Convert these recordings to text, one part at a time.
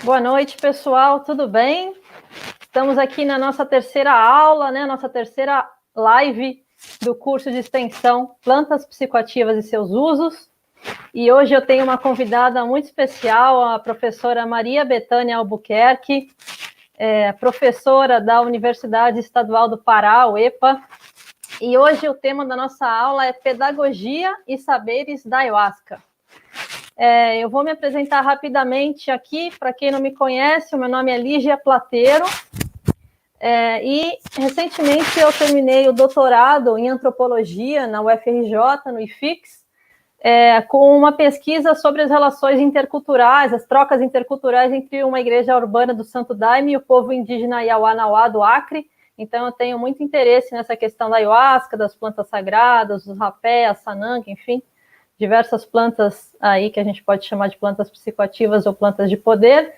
Boa noite, pessoal, tudo bem? Estamos aqui na nossa terceira aula, né? Nossa terceira live do curso de extensão Plantas Psicoativas e seus usos. E hoje eu tenho uma convidada muito especial, a professora Maria Bethânia Albuquerque, professora da Universidade Estadual do Pará, UEPA. E hoje o tema da nossa aula é Pedagogia e Saberes da Ayahuasca. Eu vou me apresentar rapidamente aqui, para quem não me conhece, o meu nome é Lígia Plateiro, e recentemente eu terminei o doutorado em Antropologia na UFRJ, no IFIX, com uma pesquisa sobre as relações interculturais, as trocas interculturais entre uma igreja urbana do Santo Daime e o povo indígena Yawanawá do Acre. Então eu tenho muito interesse nessa questão da ayahuasca, das plantas sagradas, dos rapé, a sananga, enfim, diversas plantas aí que a gente pode chamar de plantas psicoativas ou plantas de poder.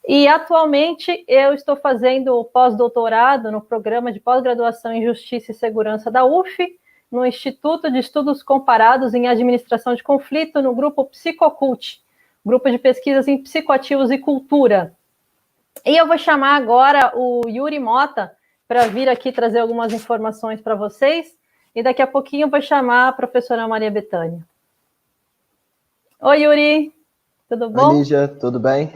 E atualmente eu estou fazendo pós-doutorado no programa de pós-graduação em Justiça e Segurança da UF, no Instituto de Estudos Comparados em Administração de Conflito, no grupo Psicocult, grupo de pesquisas em psicoativos e cultura. E eu vou chamar agora o Yuri Mota para vir aqui trazer algumas informações para vocês, e daqui a pouquinho eu vou chamar a professora Maria Bethânia. Oi, Yuri, tudo bom? Oi, Lígia, tudo bem?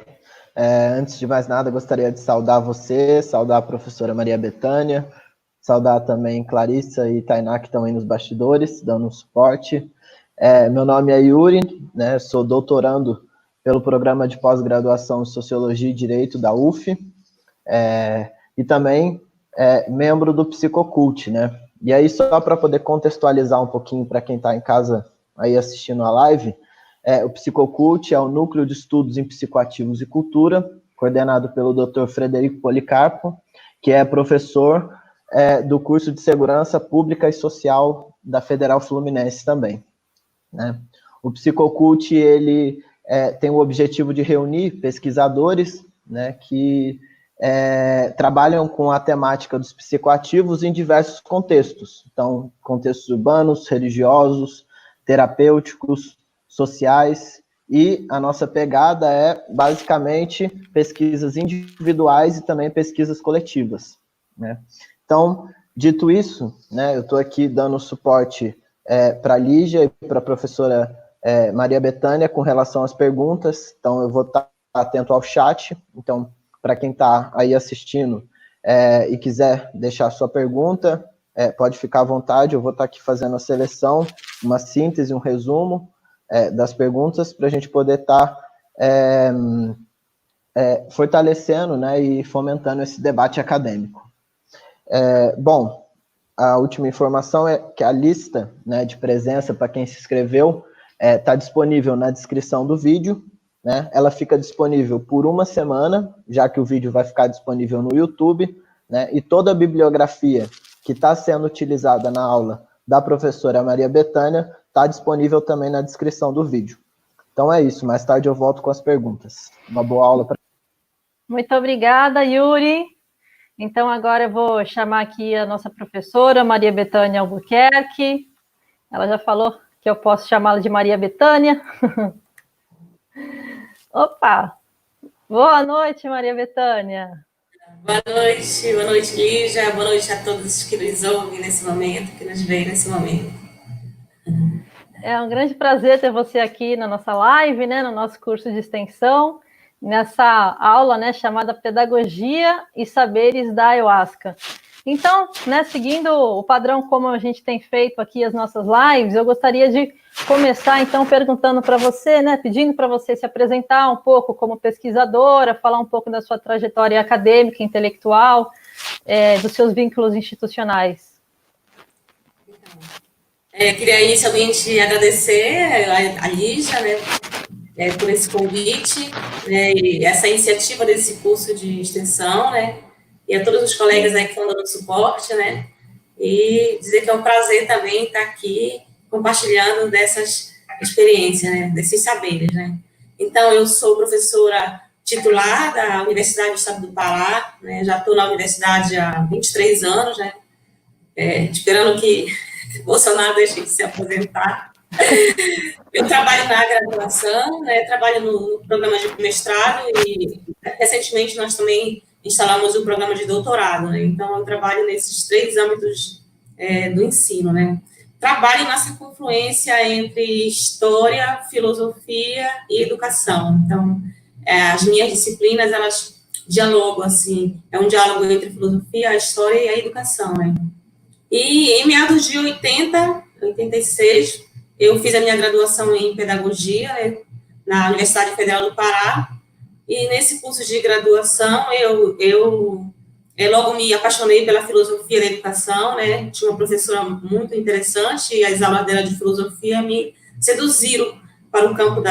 Antes de mais nada, gostaria de saudar você, saudar a professora Maria Bethânia, saudar também Clarissa e Tainá, que estão aí nos bastidores, dando um suporte. Meu nome é Yuri, né, sou doutorando pelo programa de pós-graduação em Sociologia e Direito da UF, e também membro do Psicocult, né? E aí, só para poder contextualizar um pouquinho para quem está em casa aí assistindo a live, o Psicocult é o Núcleo de Estudos em Psicoativos e Cultura, coordenado pelo Dr. Frederico Policarpo, que é professor do curso de Segurança Pública e Social da Federal Fluminense também, né? O Psicocult, ele tem o objetivo de reunir pesquisadores, né, que trabalham com a temática dos psicoativos em diversos contextos. Então, contextos urbanos, religiosos, terapêuticos, sociais, e a nossa pegada é, basicamente, pesquisas individuais e também pesquisas coletivas, né? Então, dito isso, né, eu estou aqui dando suporte para a Lígia e para a professora Maria Bethânia com relação às perguntas, então eu vou estar atento ao chat. Então, para quem está aí assistindo e quiser deixar a sua pergunta, pode ficar à vontade, eu vou estar aqui fazendo a seleção, uma síntese, um resumo das perguntas, para a gente poder estar fortalecendo, né, e fomentando esse debate acadêmico. Bom, a última informação é que a lista, né, de presença para quem se inscreveu está disponível na descrição do vídeo, né? Ela fica disponível por uma semana, já que o vídeo vai ficar disponível no YouTube, né? E toda a bibliografia que está sendo utilizada na aula da professora Maria Bethânia está disponível também na descrição do vídeo. Então é isso, mais tarde eu volto com as perguntas. Uma boa aula para... Muito obrigada, Yuri. Então agora eu vou chamar aqui a nossa professora Maria Bethânia Albuquerque. Ela já falou que eu posso chamá-la de Maria Bethânia. Opa! Boa noite, Maria Bethânia. Boa noite, Lígia. Boa noite a todos que nos ouvem nesse momento, que nos veem nesse momento. É um grande prazer ter você aqui na nossa live, né, no nosso curso de extensão, nessa aula, né, chamada Pedagogia e Saberes da Ayahuasca. Então, né, seguindo o padrão como a gente tem feito aqui as nossas lives, eu gostaria de começar, então, perguntando para você, né, pedindo para você se apresentar um pouco como pesquisadora, falar um pouco da sua trajetória acadêmica, intelectual, dos seus vínculos institucionais. Queria inicialmente agradecer a Lígia, né, por esse convite, né, e essa iniciativa desse curso de extensão, né, e a todos os colegas aí que estão dando suporte, né, e dizer que é um prazer também estar aqui compartilhando dessas experiências, né, desses saberes, né. Então, eu sou professora titular da Universidade do Estado do Pará, né, já estou na universidade há 23 anos, né, esperando que Bolsonaro deixe de se aposentar, Eu trabalho na graduação, né, trabalho no programa de mestrado e, recentemente, nós também instalamos o programa de doutorado, né, então eu trabalho nesses 3 âmbitos do ensino, né. Trabalho nessa confluência entre história, filosofia e educação. Então, as minhas disciplinas, elas dialogam, assim, é um diálogo entre a filosofia, a história e a educação, né. E em meados de 86, eu fiz a minha graduação em pedagogia, né, na Universidade Federal do Pará, e nesse curso de graduação eu logo me apaixonei pela filosofia da educação, né, tinha uma professora muito interessante e as aulas dela de filosofia me seduziram para o campo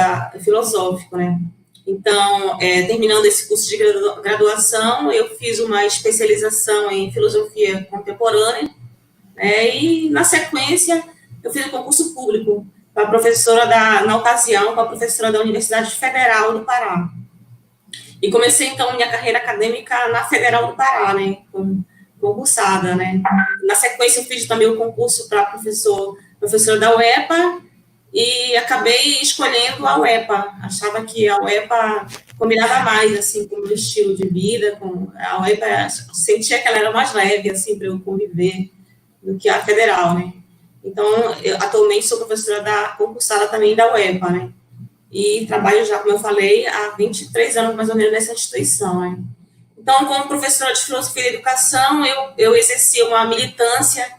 filosófico, né. Então, terminando esse curso de graduação, eu fiz uma especialização em filosofia contemporânea, e, na sequência, eu fiz um concurso público para professora na ocasião, com a professora da Universidade Federal do Pará. E comecei, então, minha carreira acadêmica na Federal do Pará, né, concursada, né. Na sequência, eu fiz também o concurso para professora da UEPA e acabei escolhendo a UEPA. Achava que a UEPA combinava mais, assim, com o meu estilo de vida, a UEPA, sentia que ela era mais leve, assim, para eu conviver do que a Federal, né. Então, eu atualmente sou professora concursada também da UEPA, né, e trabalho já, como eu falei, há 23 anos, mais ou menos, nessa instituição, né. Então, como professora de filosofia e educação, eu exerci uma militância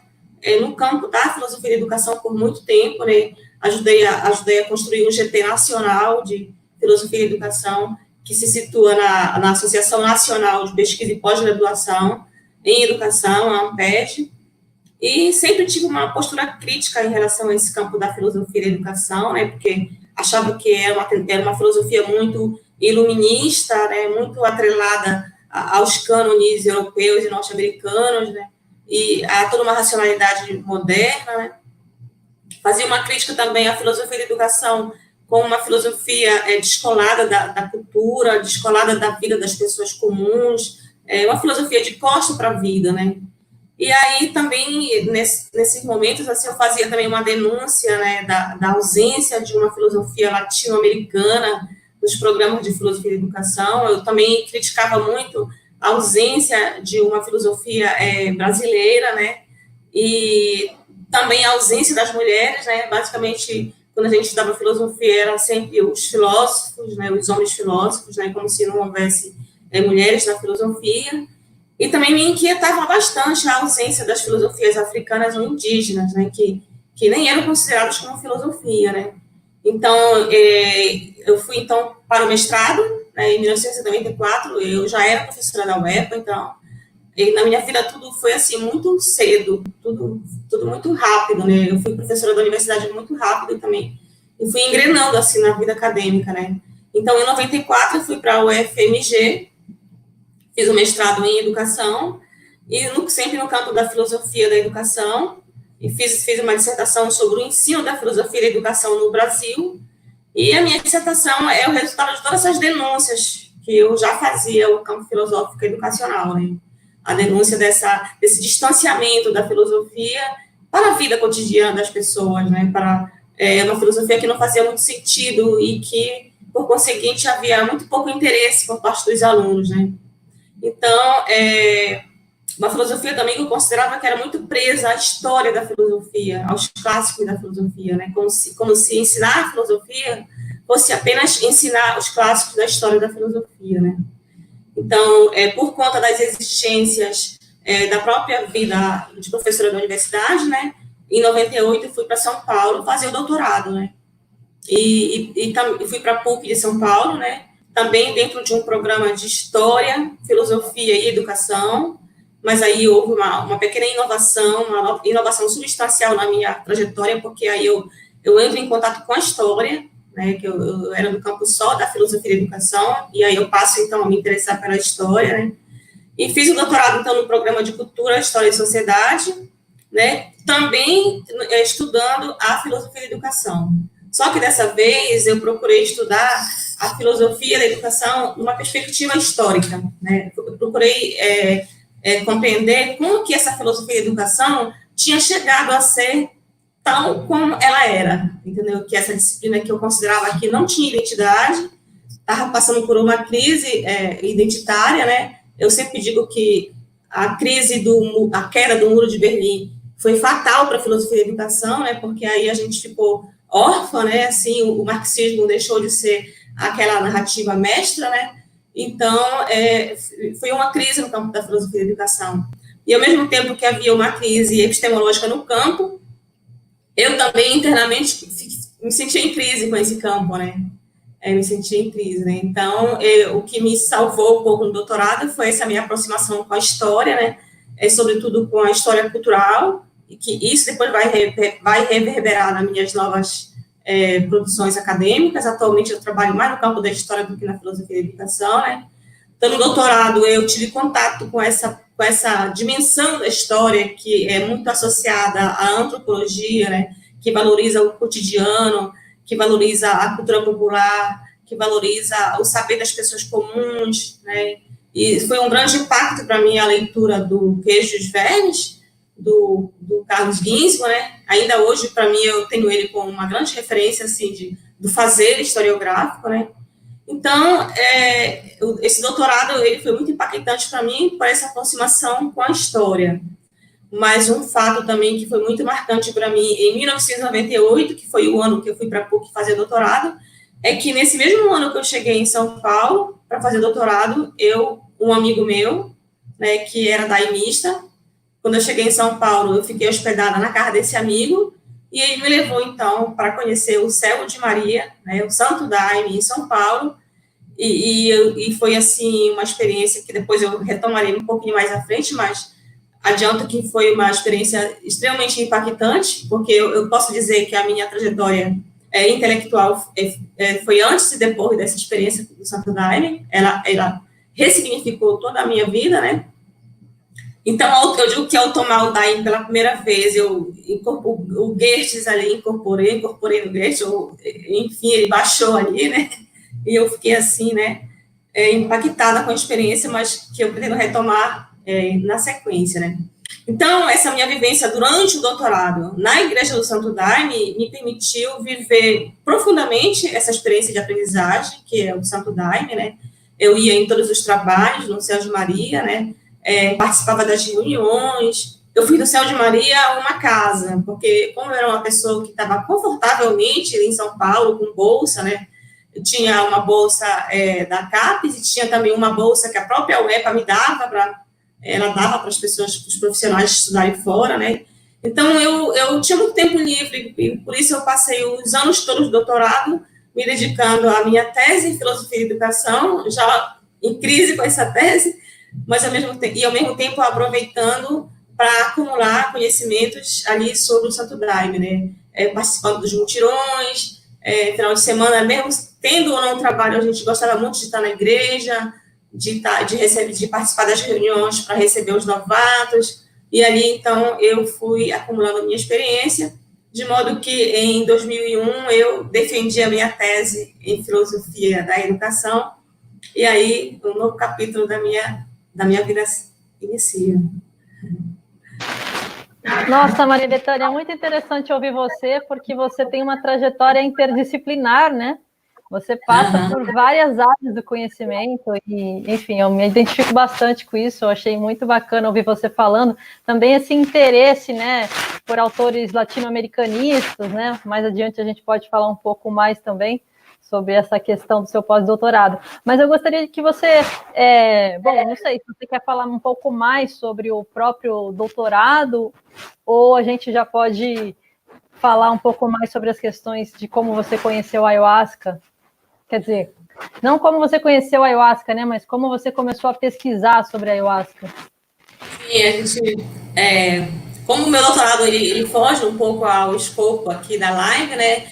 no campo da filosofia e educação por muito tempo, né, ajudei a construir um GT nacional de filosofia e educação, que se situa na Associação Nacional de Pesquisa e Pós-Graduação em Educação, a ANPED, e sempre tive uma postura crítica em relação a esse campo da filosofia e da educação, né, porque achava que era uma filosofia muito iluminista, né, muito atrelada aos cânones europeus e norte-americanos, né, e a toda uma racionalidade moderna, né. Fazia uma crítica também à filosofia da educação como uma filosofia descolada da cultura, descolada da vida das pessoas comuns, uma filosofia de costo para a vida, né. E aí, também, nesses momentos, assim, eu fazia também uma denúncia, né, da ausência de uma filosofia latino-americana nos programas de filosofia e educação. Eu também criticava muito a ausência de uma filosofia brasileira, né, e também a ausência das mulheres, né, basicamente, quando a gente estudava filosofia, eram sempre os filósofos, né, os homens filósofos, né, como se não houvesse mulheres na filosofia. E também me inquietava bastante a ausência das filosofias africanas ou indígenas, né, que nem eram consideradas como filosofia, né. Então, eu fui, então, para o mestrado, né, em 1994, eu já era professora da UEPA, então, e na minha vida tudo foi, assim, muito cedo, tudo muito rápido, né, eu fui professora da universidade muito rápido também, e fui engrenando, assim, na vida acadêmica, né. Então, em 94, eu fui para a UFMG, fiz o mestrado em educação, e sempre no campo da filosofia da educação, e fiz uma dissertação sobre o ensino da filosofia da educação no Brasil, e a minha dissertação é o resultado de todas essas denúncias que eu já fazia no campo filosófico educacional, né? A denúncia desse distanciamento da filosofia para a vida cotidiana das pessoas, né? Para uma filosofia que não fazia muito sentido e que, por conseguinte, havia muito pouco interesse por parte dos alunos, né? Então, uma filosofia também que eu considerava que era muito presa à história da filosofia, aos clássicos da filosofia, né? Como se ensinar a filosofia fosse apenas ensinar os clássicos da história da filosofia, né? Então, por conta das exigências da própria vida de professora da universidade, né? Em 98, eu fui para São Paulo fazer o doutorado, né? E fui para a PUC de São Paulo, né? Também dentro de um programa de História, Filosofia e Educação, mas aí houve uma pequena inovação, uma inovação substancial na minha trajetória, porque aí eu entro em contato com a História, né, que eu era do campo só da Filosofia e Educação, e aí eu passo, então, a me interessar pela História, né, e fiz o doutorado, então, no programa de Cultura, História e Sociedade, né, também estudando a Filosofia e Educação. Só que dessa vez eu procurei estudar a filosofia da educação numa perspectiva histórica, né? Eu procurei compreender como que essa filosofia da educação tinha chegado a ser tal como ela era, entendeu? Que essa disciplina que eu considerava que não tinha identidade, estava passando por uma crise identitária, né? Eu sempre digo que a queda do Muro de Berlim foi fatal para a filosofia da educação, né? Porque aí a gente ficou órfã, né? Assim, o marxismo deixou de ser aquela narrativa mestra, né? Então, foi uma crise no campo da filosofia da educação. E ao mesmo tempo que havia uma crise epistemológica no campo, eu também internamente me sentia em crise com esse campo, né? Me sentia em crise, né? Então, o que me salvou um pouco no doutorado foi essa minha aproximação com a história, né? Sobretudo com a história cultural, e que isso depois vai reverberar nas minhas novas produções acadêmicas. Atualmente eu trabalho mais no campo da história do que na filosofia da educação, né? Então, no doutorado eu tive contato com essa dimensão da história que é muito associada à antropologia, né? Que valoriza o cotidiano, que valoriza a cultura popular, que valoriza o saber das pessoas comuns, né? E foi um grande impacto para mim a leitura do Queijo e os Vermes, do Carlos Ginzburg, né? Ainda hoje, para mim, eu tenho ele como uma grande referência, assim, do fazer historiográfico, né? Então, esse doutorado, ele foi muito impactante para mim, por essa aproximação com a história. Mas um fato também que foi muito marcante para mim, em 1998, que foi o ano que eu fui para a PUC fazer doutorado, é que nesse mesmo ano que eu cheguei em São Paulo para fazer doutorado, um amigo meu, né, que era daimista, quando eu cheguei em São Paulo, eu fiquei hospedada na casa desse amigo, e ele me levou, então, para conhecer o Céu de Maria, né, o Santo Daime, em São Paulo, e foi, assim, uma experiência que depois eu retomarei um pouquinho mais à frente, mas adianto que foi uma experiência extremamente impactante, porque eu posso dizer que a minha trajetória intelectual foi antes e depois dessa experiência do Santo Daime. Ela ressignificou toda a minha vida, né? Então, eu digo que ao tomar o Daime pela primeira vez, o Goethe ali, incorporei no Goethe, enfim, ele baixou ali, né? E eu fiquei assim, né? Impactada com a experiência, mas que eu pretendo retomar na sequência, né? Então, essa minha vivência durante o doutorado na Igreja do Santo Daime me permitiu viver profundamente essa experiência de aprendizagem, que é o Santo Daime, né? Eu ia em todos os trabalhos no Céu de Maria, né? Participava das reuniões. Eu fiz do Céu de Maria uma casa, porque como eu era uma pessoa que estava confortavelmente em São Paulo, com bolsa, né? Eu tinha uma bolsa da CAPES e tinha também uma bolsa que a própria UEPA me dava ela dava para as pessoas, para os profissionais estudarem fora, né? Então, eu tinha muito tempo livre, e por isso eu passei os anos todos do doutorado me dedicando à minha tese em filosofia e educação, já em crise com essa tese, mas ao mesmo tempo aproveitando para acumular conhecimentos ali sobre o Santo Daime, né? Participando dos mutirões, final de semana, mesmo tendo ou não trabalho, a gente gostava muito de estar na igreja, de participar das reuniões para receber os novatos, e ali, então, eu fui acumulando a minha experiência, de modo que, em 2001, eu defendi a minha tese em filosofia da educação, e aí, um novo capítulo da minha vida inicia. Nossa, Maria Bethânia, é muito interessante ouvir você, porque você tem uma trajetória interdisciplinar, né? Você passa por várias áreas do conhecimento e, enfim, eu me identifico bastante com isso, eu achei muito bacana ouvir você falando. Também esse interesse, né, por autores latino-americanistas, né? Mais adiante a gente pode falar um pouco mais também sobre essa questão do seu pós-doutorado. Mas eu gostaria que você, não sei, se você quer falar um pouco mais sobre o próprio doutorado, ou a gente já pode falar um pouco mais sobre as questões de como você conheceu a ayahuasca. Quer dizer, não como você conheceu a ayahuasca, né, mas como você começou a pesquisar sobre a ayahuasca. Sim, a gente... como o meu doutorado ele foge um pouco ao escopo aqui da live, né?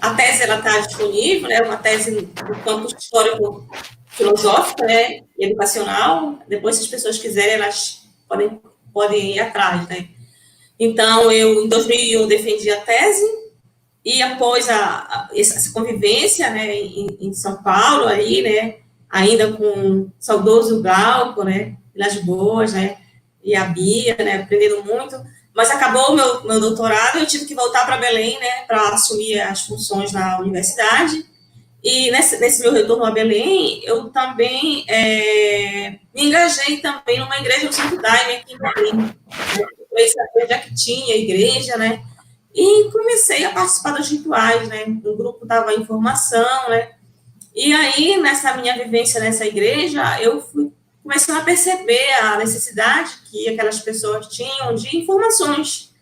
A tese está disponível, né? Uma tese no campo histórico-filosófico, né? E educacional. Depois, se as pessoas quiserem, elas podem ir atrás, né? Então, eu, em 2001, defendi a tese, e após essa convivência, né, em São Paulo, aí, né, ainda com o saudoso Glauco, né, Vilas Boas, né, e a Bia, né, aprendendo muito, Mas acabou o meu doutorado, eu tive que voltar para Belém, né, para assumir as funções na universidade. E nesse meu retorno a Belém, eu também me engajei também numa igreja do Santo Daime aqui em Belém. Eu conheci a igreja que tinha, a igreja, né? E comecei a participar dos rituais, né? O grupo estava em formação, né? E aí, nessa minha vivência nessa igreja, eu fui começando a perceber a necessidade que aquelas pessoas tinham de informações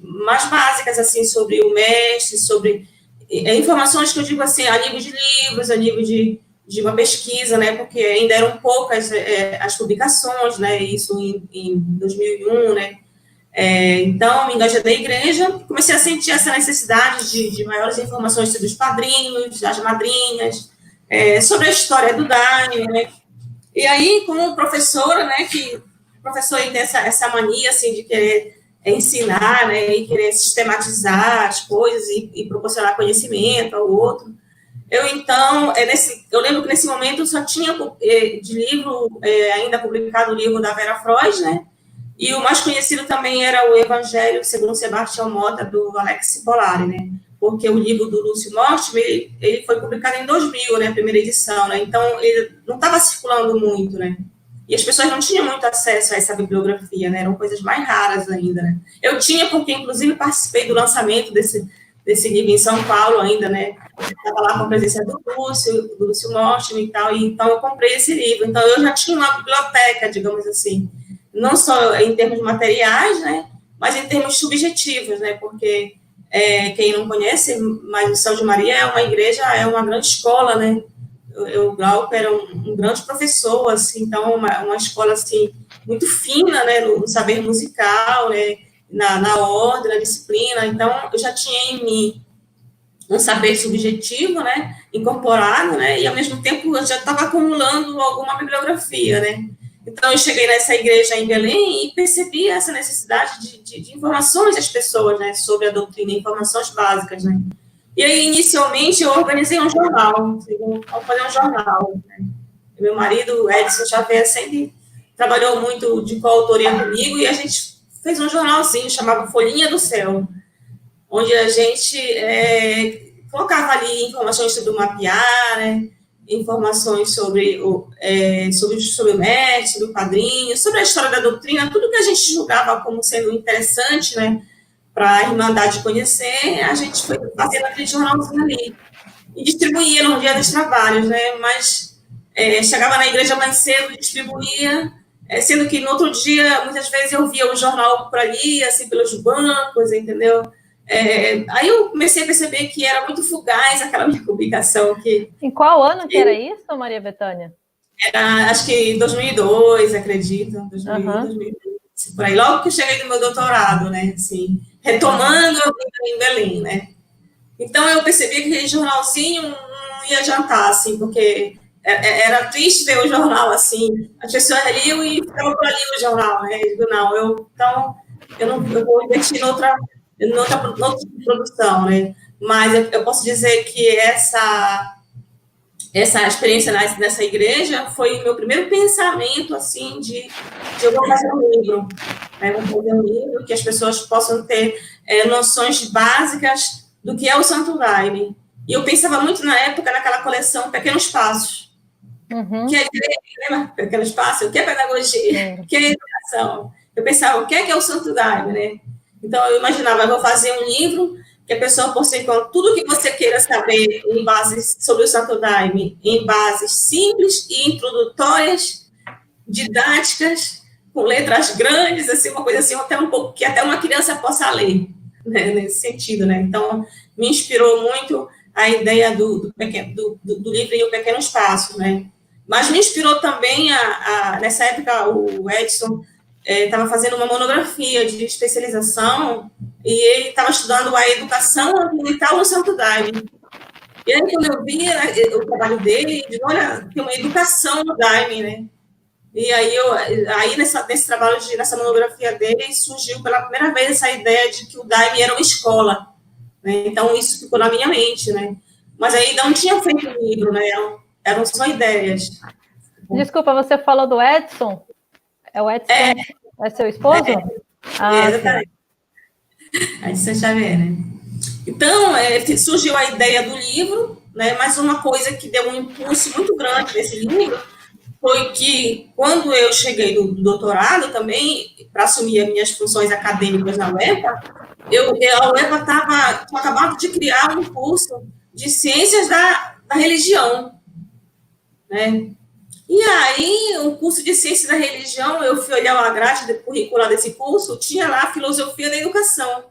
mais básicas, assim, sobre o mestre, sobre informações que eu digo assim, a nível de livros, a nível de uma pesquisa, né, porque ainda eram poucas as publicações, né, isso em 2001, né, então me engajei da igreja, comecei a sentir essa necessidade de maiores informações sobre os padrinhos, as madrinhas, sobre a história do Daime, né, e aí, como professora, né, que o professor tem essa mania, assim, de querer ensinar, né, e querer sistematizar as coisas e proporcionar conhecimento ao outro. Então, eu lembro que nesse momento eu só tinha de livro, ainda publicado o livro da Vera Freud, né, e o mais conhecido também era o Evangelho segundo Sebastião Mota, do Alex Polari, né, porque o livro do Lúcio Mortimer, ele foi publicado em 2000, né, a primeira edição, né, então ele não estava circulando muito, né, e as pessoas não tinham muito acesso a essa bibliografia, né, eram coisas mais raras ainda, né. Eu tinha, porque inclusive participei do lançamento desse livro em São Paulo ainda, né, estava lá com a presença do Lúcio Mortimer e tal, e então eu comprei esse livro, então eu já tinha uma biblioteca, digamos assim, não só em termos materiais, né, mas em termos subjetivos, né, porque quem não conhece, mas o Céu de Maria é uma igreja, é uma grande escola, né, o Glauco era um grande professor, assim, então uma escola, assim, muito fina, né, no saber musical, né, na ordem, na disciplina, então eu já tinha em mim um saber subjetivo, né, incorporado, né, e ao mesmo tempo eu já estava acumulando alguma bibliografia, né. Então eu cheguei nessa igreja em Belém e percebi essa necessidade de informações das pessoas, né, sobre a doutrina, informações básicas, né. E aí, inicialmente, eu organizei um jornal, vou fazer um jornal, né. Meu marido, Edson Xavier, sempre trabalhou muito de coautoria comigo e a gente fez um jornalzinho chamado Folhinha do Céu, onde a gente colocava ali informações sobre o mapear, né, informações sobre o mestre, sobre o padrinho, sobre a história da doutrina, tudo que a gente julgava como sendo interessante, né, para a Irmandade conhecer, a gente foi fazendo aquele jornalzinho ali e distribuía no dia dos trabalhos, né, mas chegava na igreja mais cedo, distribuía, sendo que no outro dia, muitas vezes eu via o jornal por ali, assim, pelos bancos, entendeu? Aí eu comecei a perceber que era muito fugaz aquela minha publicação. Em qual ano que era isso, Maria Bethânia? Era, acho que 2002, acredito, 2002, por aí, logo que eu cheguei no meu doutorado, né, assim, retomando a vida em Belém, né. Então eu percebi que aquele jornalzinho não ia adiantar, assim, porque era triste ver o jornal, assim, as pessoas liam e ficavam por ali o jornal, né, eu digo, não, eu vou investir noutra produção, né? Mas eu posso dizer que essa experiência nessa igreja foi o meu primeiro pensamento, assim, de eu vou fazer um livro, né? Vou fazer um livro que as pessoas possam ter noções básicas do que é o Santo Daime. E eu pensava muito na época naquela coleção Pequenos Passos, que é a igreja, lembra? Pequenos Passos, o que é pedagogia, o que é educação. Eu pensava, o que é o Santo Daime, né? Então, eu imaginava, eu vou fazer um livro que a pessoa possa encontrar tudo que você queira saber em bases sobre o Santo Daime, em bases simples e introdutórias, didáticas, com letras grandes, assim, uma coisa assim, até um pouco que até uma criança possa ler, né, nesse sentido, né? Então, me inspirou muito a ideia do livro em um pequeno espaço, né? Mas me inspirou também nessa época, o Edson estava fazendo uma monografia de especialização e ele estava estudando a educação ambiental no Santo Daime. E aí, quando eu vi o trabalho dele, eu disse, olha, tem uma educação no Daime, né? E aí nesse trabalho, nessa monografia dele, surgiu pela primeira vez essa ideia de que o Daime era uma escola, né? Então, isso ficou na minha mente, né? Mas aí não tinha feito um livro, né? Eram só ideias. Desculpa, você falou do Edson? É o Edson? É seu esposo? Exatamente. A de São Xavier, né? Então, surgiu a ideia do livro, né? Mas uma coisa que deu um impulso muito grande nesse livro foi que, quando eu cheguei do doutorado também, para assumir as minhas funções acadêmicas na UEPA, a UEPA tinha acabado de criar um curso de ciências da religião, né? E aí, o curso de ciências da religião, eu fui olhar a grade curricular desse curso, tinha lá a filosofia da educação.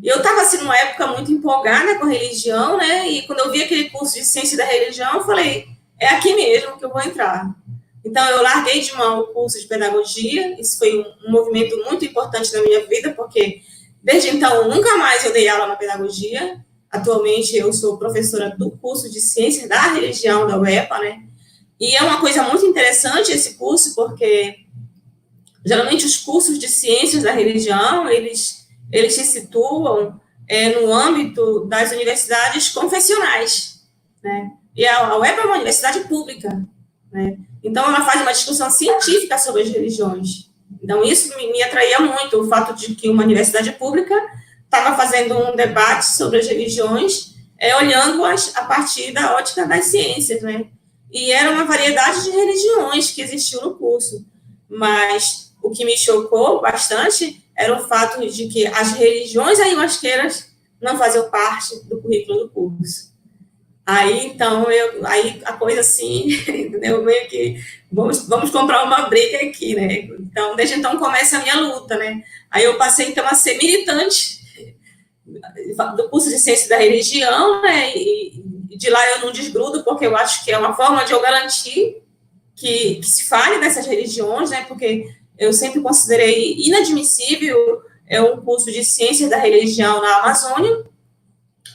E eu estava, assim, numa época muito empolgada com a religião, né? E quando eu vi aquele curso de ciência da religião, eu falei, é aqui mesmo que eu vou entrar. Então, eu larguei de mão o curso de pedagogia. Isso foi um movimento muito importante na minha vida, porque desde então, nunca mais eu dei aula na pedagogia. Atualmente, eu sou professora do curso de ciência da religião da UEPA, né? E é uma coisa muito interessante esse curso, porque geralmente os cursos de ciências da religião, eles se situam no âmbito das universidades confessionais, né? E a UEPA é uma universidade pública, né? Então, ela faz uma discussão científica sobre as religiões. Então, isso me atraía muito, o fato de que uma universidade pública estava fazendo um debate sobre as religiões, olhando-as a partir da ótica das ciências, né? E era uma variedade de religiões que existiu no curso. Mas o que me chocou bastante era o fato de que as religiões ayahuasqueiras não faziam parte do currículo do curso. Aí, então, aí a coisa assim, entendeu? Meio que vamos comprar uma briga aqui, né? Então, desde então começa a minha luta, né? Aí eu passei, então, a ser militante do curso de ciência da religião, né? E de lá eu não desgrudo, porque eu acho que é uma forma de eu garantir que se fale dessas religiões, né? Porque eu sempre considerei inadmissível um curso de ciência da religião na Amazônia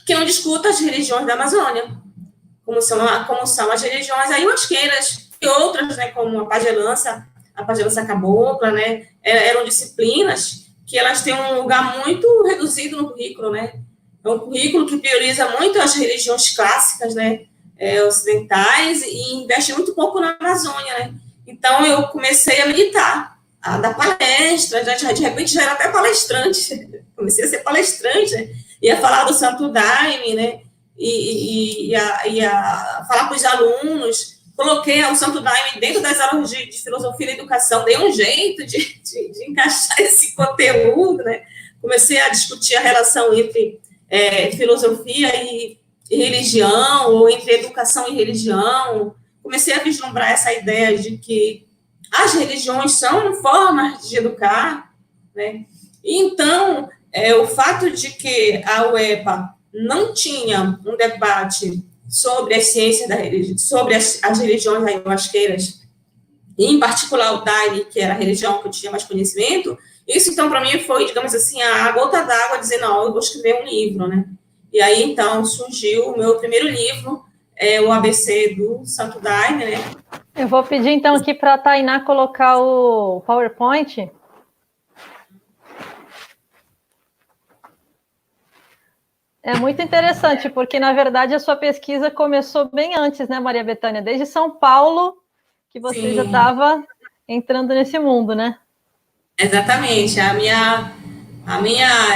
que não discuta as religiões da Amazônia, como são as religiões ayahuasqueiras e outras, né? Como a pagelança cabocla, né? Eram disciplinas que elas têm um lugar muito reduzido no currículo, né? É um currículo que prioriza muito as religiões clássicas, né? Ocidentais, e investe muito pouco na Amazônia, né? Então, eu comecei a militar, a dar palestra, de repente já era até palestrante, comecei a ser palestrante, né? Ia falar do Santo Daime, né? E a falar para os alunos, coloquei o Santo Daime dentro das aulas de filosofia da educação, dei um jeito de encaixar esse conteúdo, né? Comecei a discutir a relação entre filosofia e religião, ou entre educação e religião. Comecei a vislumbrar essa ideia de que as religiões são formas de educar, né? E então, o fato de que a UEPA não tinha um debate sobre as ciências da religião, sobre as religiões ayahuasqueiras, e em particular o Daime, que era a religião que eu tinha mais conhecimento, isso, então, para mim foi, digamos assim, a gota d'água, dizer, não, eu vou escrever um livro, né? E aí, então, surgiu o meu primeiro livro, o ABC do Santo Daime, né? Eu vou pedir, então, aqui para a Tainá colocar o PowerPoint. É muito interessante, porque, na verdade, a sua pesquisa começou bem antes, né, Maria Bethânia? Desde São Paulo, que você Sim. já estava entrando nesse mundo, né? Exatamente.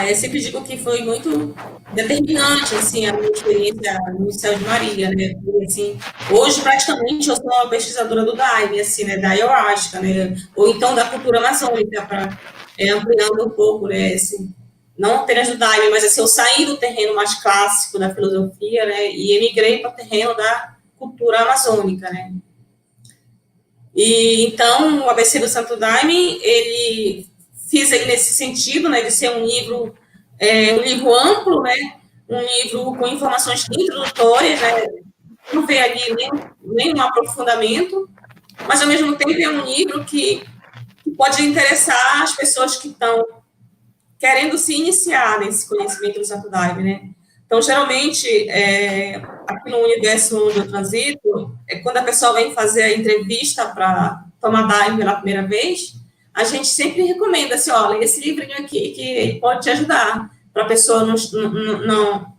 Eu sempre digo que foi muito determinante, assim, a minha experiência no Céu de Maria, né? Porque, assim, hoje, praticamente, eu sou uma pesquisadora do Daime, assim, né? Da ayahuasca, né? Ou então da cultura amazônica, para ampliando um pouco, né? Assim, não apenas do Daime, mas assim, eu saí do terreno mais clássico da filosofia, né? E emigrei para o terreno da cultura amazônica, né? E então, o ABC do Santo Daime, fiz ele nesse sentido, né, de ser um livro amplo, né, um livro com informações introdutórias, né, não veio ali nem um aprofundamento, mas, ao mesmo tempo, é um livro que pode interessar as pessoas que estão querendo se iniciar nesse conhecimento do Santo Daime, né. Então, geralmente, aqui no universo onde eu transito, quando a pessoa vem fazer a entrevista para tomar Daime pela primeira vez, a gente sempre recomenda, assim, olha, esse livrinho aqui, que ele pode te ajudar, para a pessoa não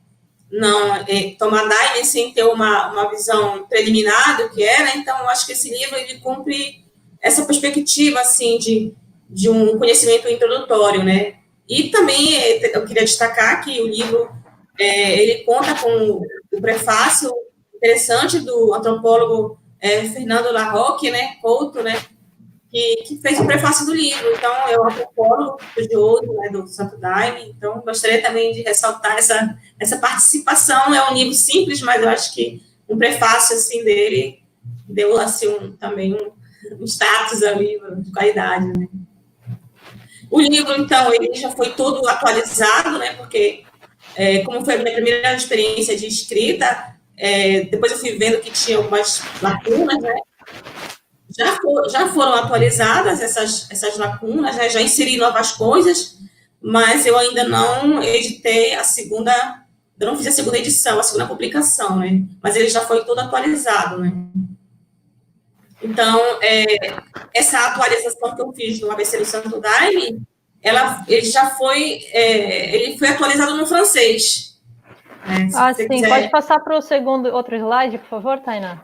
tomar Daime sem ter uma visão preliminar do que é, né? Então, eu acho que esse livro, ele cumpre essa perspectiva, assim, de de um conhecimento introdutório, né? E também eu queria destacar que o livro ele conta com o prefácio interessante do antropólogo Fernando Larroque, né, Couto, né, que fez o prefácio do livro. Então, é um antropólogo estudioso, né, do Santo Daime. Então, gostaria também de ressaltar essa participação. É um livro simples, mas eu acho que um prefácio assim dele deu assim também um status ali de qualidade, né? O livro, então, ele já foi todo atualizado, né? Porque como foi a minha primeira experiência de escrita, depois eu fui vendo que tinha algumas lacunas, né? Já foram atualizadas essas lacunas, né? Já inseri novas coisas, mas eu ainda não editei eu não fiz a segunda edição, a segunda publicação, né? Mas ele já foi todo atualizado, né? Então, essa atualização que eu fiz no ABC do Santo Daime, ele foi atualizado no francês. Né? Sim, quiser... pode passar para o outro slide, por favor, Tainá?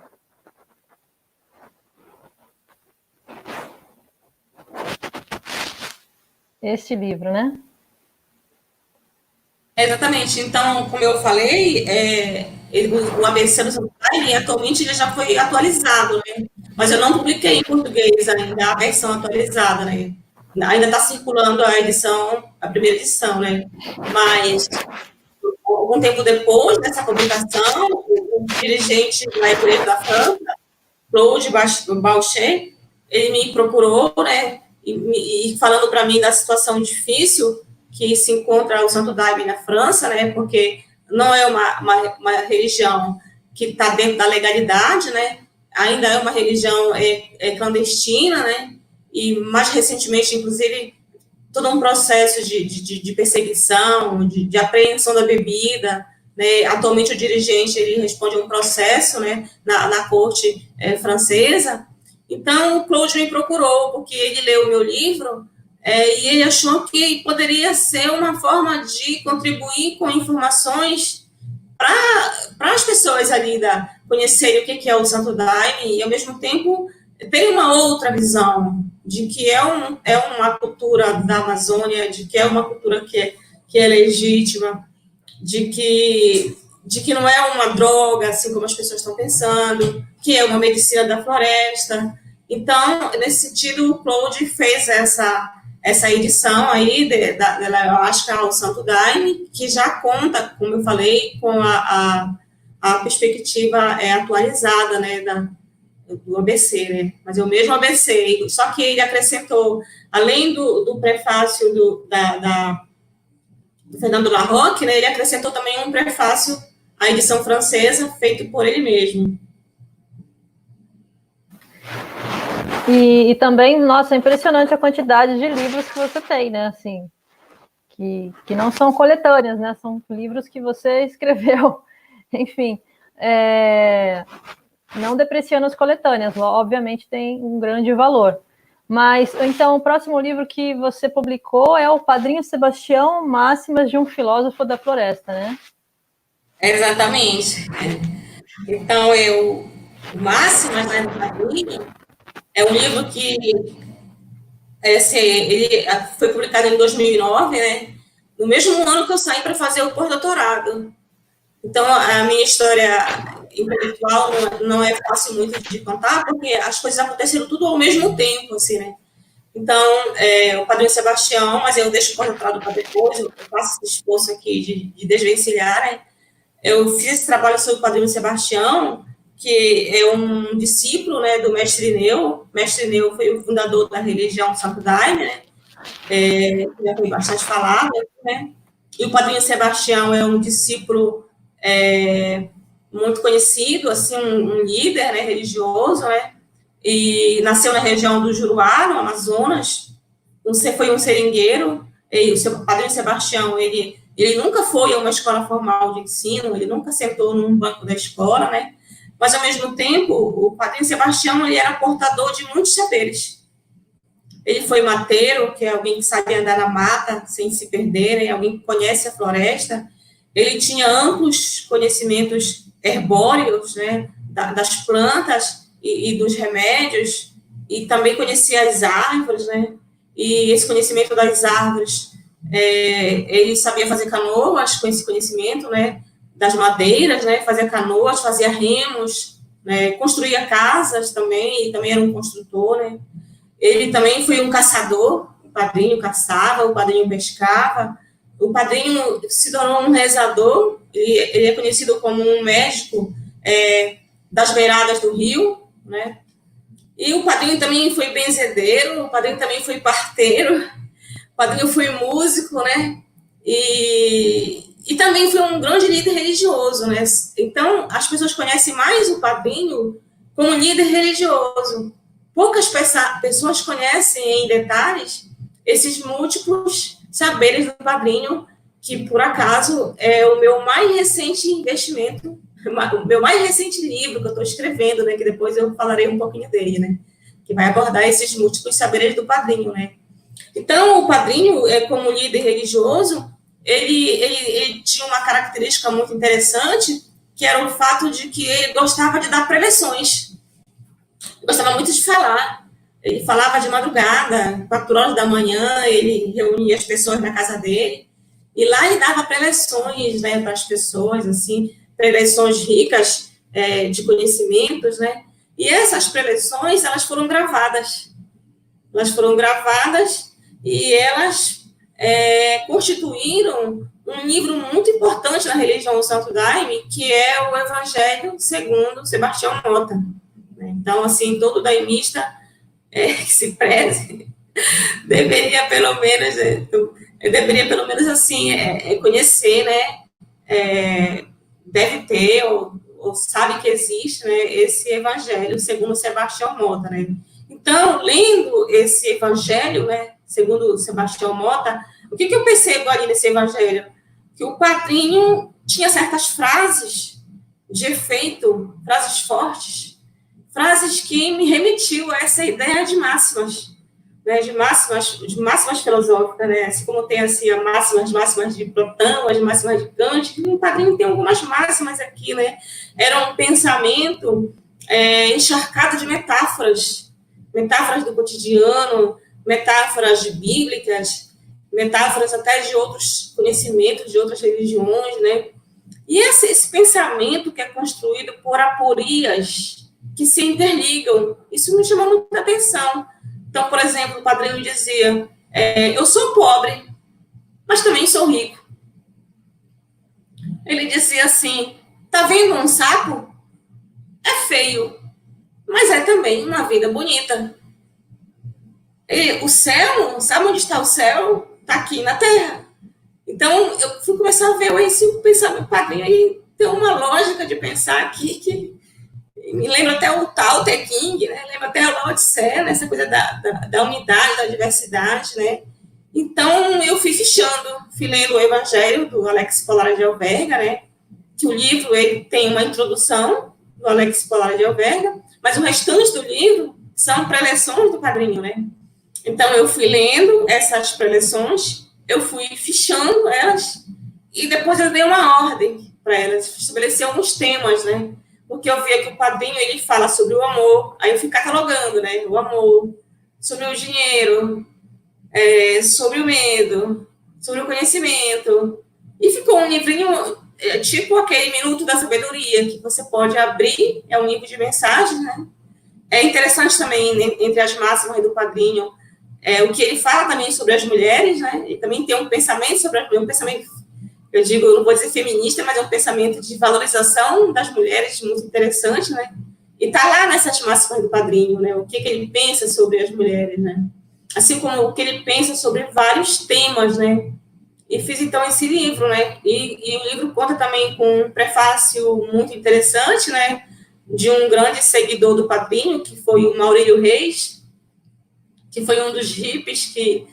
Este livro, né? Exatamente. Então, como eu falei, o ABC do Santo Daime, atualmente, ele já foi atualizado, né? Mas eu não publiquei em português ainda a versão atualizada, né? Ainda está circulando a primeira edição, né? Mas, algum tempo depois dessa publicação, o dirigente da Igreja da França, Claude Bauchet, ele me procurou, né? E falando para mim da situação difícil que se encontra o Santo Daime na França, né? Porque não é uma religião que está dentro da legalidade, né? Ainda é uma religião clandestina, né? E mais recentemente, inclusive, todo um processo de perseguição, de apreensão da bebida, né? Atualmente o dirigente ele responde a um processo, né? Na corte francesa. Então o Claude me procurou porque ele leu o meu livro e ele achou que poderia ser uma forma de contribuir com informações para as pessoas ali conhecerem o que é o Santo Daime e, ao mesmo tempo, ter uma outra visão de que é uma cultura da Amazônia, de que é uma cultura que é legítima, de que não é uma droga, assim como as pessoas estão pensando, que é uma medicina da floresta. Então, nesse sentido, o Claude fez essa edição aí eu acho que é o Santo Daime, que já conta, como eu falei, com a perspectiva atualizada, né, do ABC, né, mas é o mesmo ABC, só que ele acrescentou, além do prefácio do Fernando Larroque, né, ele acrescentou também um prefácio à edição francesa, feito por ele mesmo. E também, nossa, é impressionante a quantidade de livros que você tem, né? Assim, que não são coletâneas, né? São livros que você escreveu. Enfim, não depreciando as coletâneas, obviamente tem um grande valor. Mas, então, o próximo livro que você publicou é o Padrinho Sebastião, Máximas de um Filósofo da Floresta, né? Exatamente. Então, o Máximas, né, do Padrinho, é um livro que ele foi publicado em 2009, né? No mesmo ano que eu saí para fazer o pós-doutorado. Então, a minha história intelectual não é fácil muito de contar, porque as coisas aconteceram tudo ao mesmo tempo, assim, né? Então, o Padrinho Sebastião, mas eu deixo o pós-doutorado para depois, eu faço esse esforço aqui de desvencilhar, né? Eu fiz esse trabalho sobre o Padrinho Sebastião, que é um discípulo, né, do Mestre Irineu. Mestre Irineu foi o fundador da religião Santo Daime, né? Já foi bastante falado, né? E o Padrinho Sebastião é um discípulo muito conhecido, assim, um líder, né, religioso, né? E nasceu na região do Juruá, no Amazonas. Foi um seringueiro. E o seu Padrinho Sebastião, ele nunca foi a uma escola formal de ensino, ele nunca sentou num banco da escola, né? Mas, ao mesmo tempo, o Padrinho Sebastião, ele era portador de muitos saberes. Ele foi mateiro, que é alguém que sabe andar na mata sem se perder, né? Alguém que conhece a floresta. Ele tinha amplos conhecimentos herbóreos, né? Das plantas e dos remédios, e também conhecia as árvores, né? e esse conhecimento das árvores, ele sabia fazer canoas com esse conhecimento, né, das madeiras, né, fazia canoas, fazia remos, né, construía casas também, e também era um construtor, né. Ele também foi um caçador, o padrinho caçava, o padrinho pescava, o padrinho se tornou um rezador, ele é conhecido como um médico das beiradas do rio, né? E o padrinho também foi benzedeiro, o padrinho também foi parteiro, o padrinho foi músico, né? E também foi um grande líder religioso, né? Então, as pessoas conhecem mais o padrinho como líder religioso. Poucas pessoas conhecem em detalhes esses múltiplos saberes do padrinho, que, por acaso, é o meu mais recente investimento, o meu mais recente livro que eu estou escrevendo, né, que depois eu falarei um pouquinho dele, né, que vai abordar esses múltiplos saberes do padrinho, né. Então, o padrinho, como líder religioso, ele tinha uma característica muito interessante, que era o fato de que ele gostava de dar preleções. Gostava muito de falar. Ele falava de madrugada, 4 horas da manhã, ele reunia as pessoas na casa dele, e lá ele dava preleções, né, para as pessoas, assim, preleções ricas de conhecimentos, né, e essas preleções, elas foram gravadas. Elas foram gravadas e elas constituíram um livro muito importante na religião Santo Daime, que é o Evangelho segundo Sebastião Mota. Então, assim, todo daimista que se preze deveria pelo menos assim conhecer, né? Deve ter ou sabe que existe, né, esse Evangelho segundo Sebastião Mota, né? Então, lendo esse Evangelho, né, segundo Sebastião Mota, o que eu percebo ali nesse Evangelho? Que o padrinho tinha certas frases de efeito, frases fortes, frases que me remetiu a essa ideia de máximas, né, de máximas filosóficas, né, assim como tem assim as máximas de Platão, as máximas de Kant, o padrinho tem algumas máximas aqui, né, era um pensamento encharcado de metáforas do cotidiano, metáforas bíblicas, metáforas até de outros conhecimentos, de outras religiões, né, e esse pensamento que é construído por aporias que se interligam, isso me chamou muita atenção. Então, por exemplo, o padrinho dizia, eu sou pobre, mas também sou rico. Ele dizia assim, tá vendo um sapo? É feio, mas é também uma vida bonita. E o céu, sabe onde está o céu? Está aqui na terra. Então, eu fui começar a ver esse pensamento, o padrinho aí tem uma lógica de pensar aqui que me lembra até o Tao Te Ching, né? Lembra até a Lao Tse, né? Essa coisa da unidade, da diversidade, né? Então, eu fui lendo o Evangelho do Alex Polari de Alverga, né? Que o livro ele tem uma introdução do Alex Polari de Alverga, mas o restante do livro são preleções do padrinho, né? Então, eu fui lendo essas preleções, eu fui fichando elas, e depois eu dei uma ordem para elas, estabeleci alguns temas, né? Porque eu via que o padrinho, ele fala sobre o amor, aí eu fui catalogando, né, o amor, sobre o dinheiro, sobre o medo, sobre o conhecimento, e ficou um livrinho, tipo aquele Minuto da Sabedoria, que você pode abrir, é um livro de mensagens, né, é interessante também, entre as máximas do padrinho, o que ele fala também sobre as mulheres, né, ele também tem um pensamento sobre as mulheres, um pensamento, eu digo, eu não vou dizer feminista, mas é um pensamento de valorização das mulheres muito interessante, né? E está lá nessas máximas do padrinho, né? O que ele pensa sobre as mulheres, né? Assim como o que ele pensa sobre vários temas, né? E fiz, então, esse livro, né? E o livro conta também com um prefácio muito interessante, né? De um grande seguidor do padrinho, que foi o Maurílio Reis, que foi um dos hippies que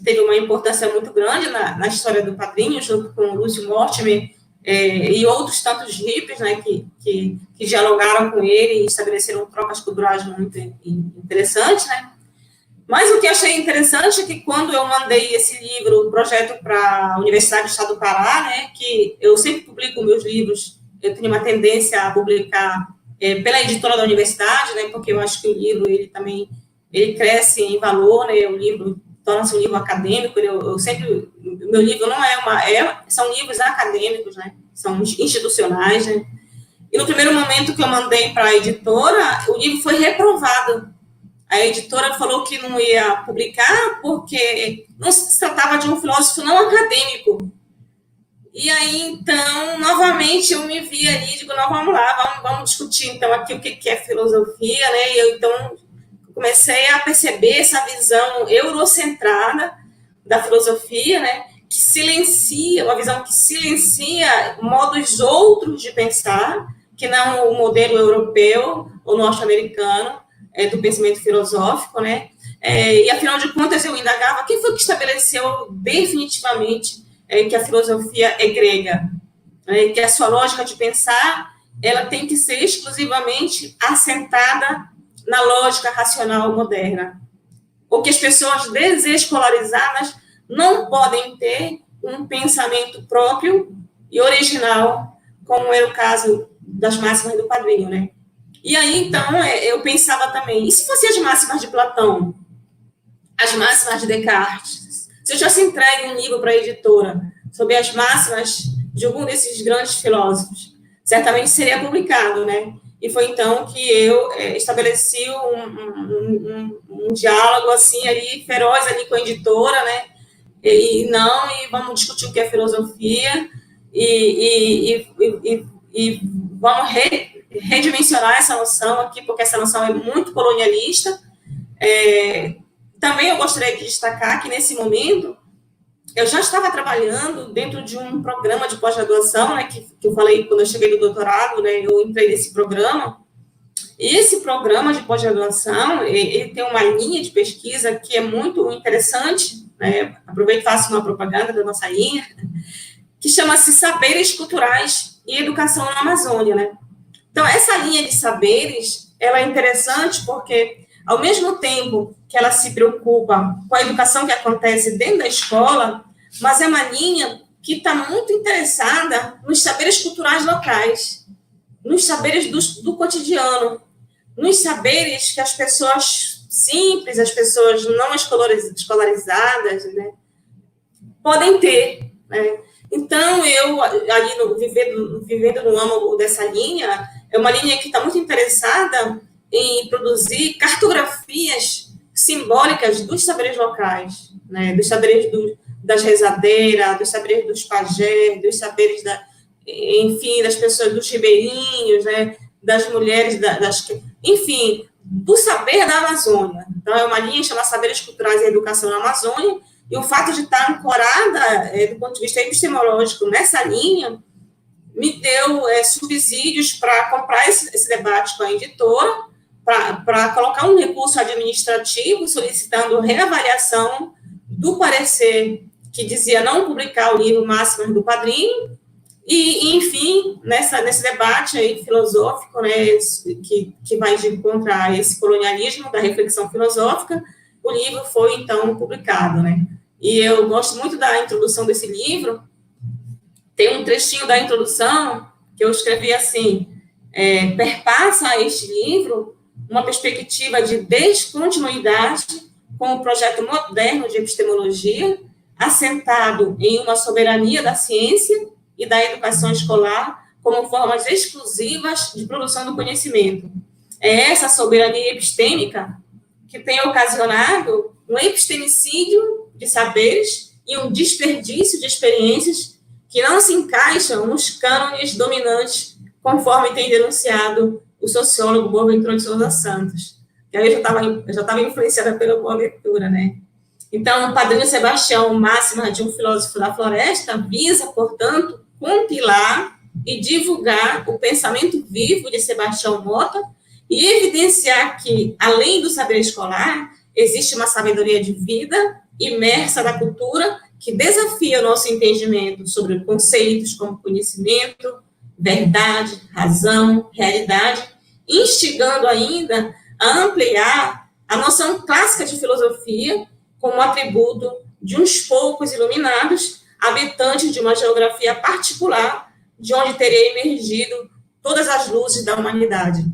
teve uma importância muito grande na história do padrinho, junto com o Lúcio Mortimer e outros tantos hippies, né, que dialogaram com ele e estabeleceram trocas culturais muito interessantes, né. Mas o que achei interessante é que quando eu mandei esse livro, o projeto para a Universidade do Estado do Pará, né, que eu sempre publico meus livros, eu tenho uma tendência a publicar pela editora da universidade, né, porque eu acho que o livro, ele também ele cresce em valor, né? O livro torna-se um livro acadêmico. Meu livro não são livros acadêmicos, né? São institucionais, né? E no primeiro momento que eu mandei para a editora, o livro foi reprovado. A editora falou que não ia publicar porque não se tratava de um filósofo não acadêmico. E aí, então, novamente, eu me vi ali, digo, não, vamos lá, vamos discutir, então, aqui o que é filosofia, né? E eu, então, comecei a perceber essa visão eurocentrada da filosofia, né? Que silencia, uma visão que silencia modos outros de pensar, que não o modelo europeu ou norte-americano do pensamento filosófico, né? E, afinal de contas, eu indagava quem foi que estabeleceu definitivamente que a filosofia é grega, que a sua lógica de pensar ela tem que ser exclusivamente assentada na lógica racional moderna, ou que as pessoas desescolarizadas não podem ter um pensamento próprio e original, como era o caso das máximas do Padrinho, né? E aí, então, eu pensava também, e se fossem as máximas de Platão, as máximas de Descartes? Se eu tivesse entregue um livro para a editora sobre as máximas de algum desses grandes filósofos, certamente seria publicado, né? E foi então que eu estabeleci um diálogo assim ali feroz ali com a editora, né? E vamos discutir o que é filosofia e vamos redimensionar essa noção aqui, porque essa noção é muito colonialista. Também eu gostaria de destacar que, nesse momento, eu já estava trabalhando dentro de um programa de pós-graduação, né, que eu falei quando eu cheguei do doutorado, né, eu entrei nesse programa. E esse programa de pós-graduação, ele tem uma linha de pesquisa que é muito interessante, né, aproveito e faço uma propaganda da nossa linha, que chama-se Saberes Culturais e Educação na Amazônia, né? Então, essa linha de saberes, ela é interessante porque, ao mesmo tempo que ela se preocupa com a educação que acontece dentro da escola, mas é uma linha que está muito interessada nos saberes culturais locais, nos saberes do cotidiano, nos saberes que as pessoas simples, as pessoas não escolarizadas, né, podem ter, né? Então, eu, ali vivendo no âmago dessa linha, é uma linha que está muito interessada em produzir cartografias simbólicas dos saberes locais, né? Dos saberes das rezadeiras, dos saberes dos pajés, dos saberes, enfim, das pessoas, dos ribeirinhos, né? Das mulheres, enfim, do saber da Amazônia. Então, é uma linha chamada Saberes Culturais e Educação na Amazônia, e o fato de estar ancorada, do ponto de vista epistemológico, nessa linha, me deu subsídios para comprar esse debate com a editora, para colocar um recurso administrativo solicitando reavaliação do parecer que dizia não publicar o livro Máximas do Padrinho, e enfim, nesse debate aí filosófico, né, que vai de encontro a esse colonialismo da reflexão filosófica, o livro foi, então, publicado, né? E eu gosto muito da introdução desse livro. Tem um trechinho da introdução que eu escrevi assim: perpassa este livro uma perspectiva de descontinuidade com o projeto moderno de epistemologia, assentado em uma soberania da ciência e da educação escolar como formas exclusivas de produção do conhecimento. É essa soberania epistêmica que tem ocasionado um epistemicídio de saberes e um desperdício de experiências que não se encaixam nos cânones dominantes, conforme tem denunciado o sociólogo Boaventura de Souza Santos. Que aí eu já estava influenciada pela boa leitura, né? Então, o Padrinho Sebastião, máxima de um filósofo da floresta, visa, portanto, compilar e divulgar o pensamento vivo de Sebastião Mota e evidenciar que, além do saber escolar, existe uma sabedoria de vida imersa na cultura que desafia o nosso entendimento sobre conceitos como conhecimento, verdade, razão, realidade, instigando ainda a ampliar a noção clássica de filosofia como atributo de uns poucos iluminados, habitantes de uma geografia particular, de onde teria emergido todas as luzes da humanidade.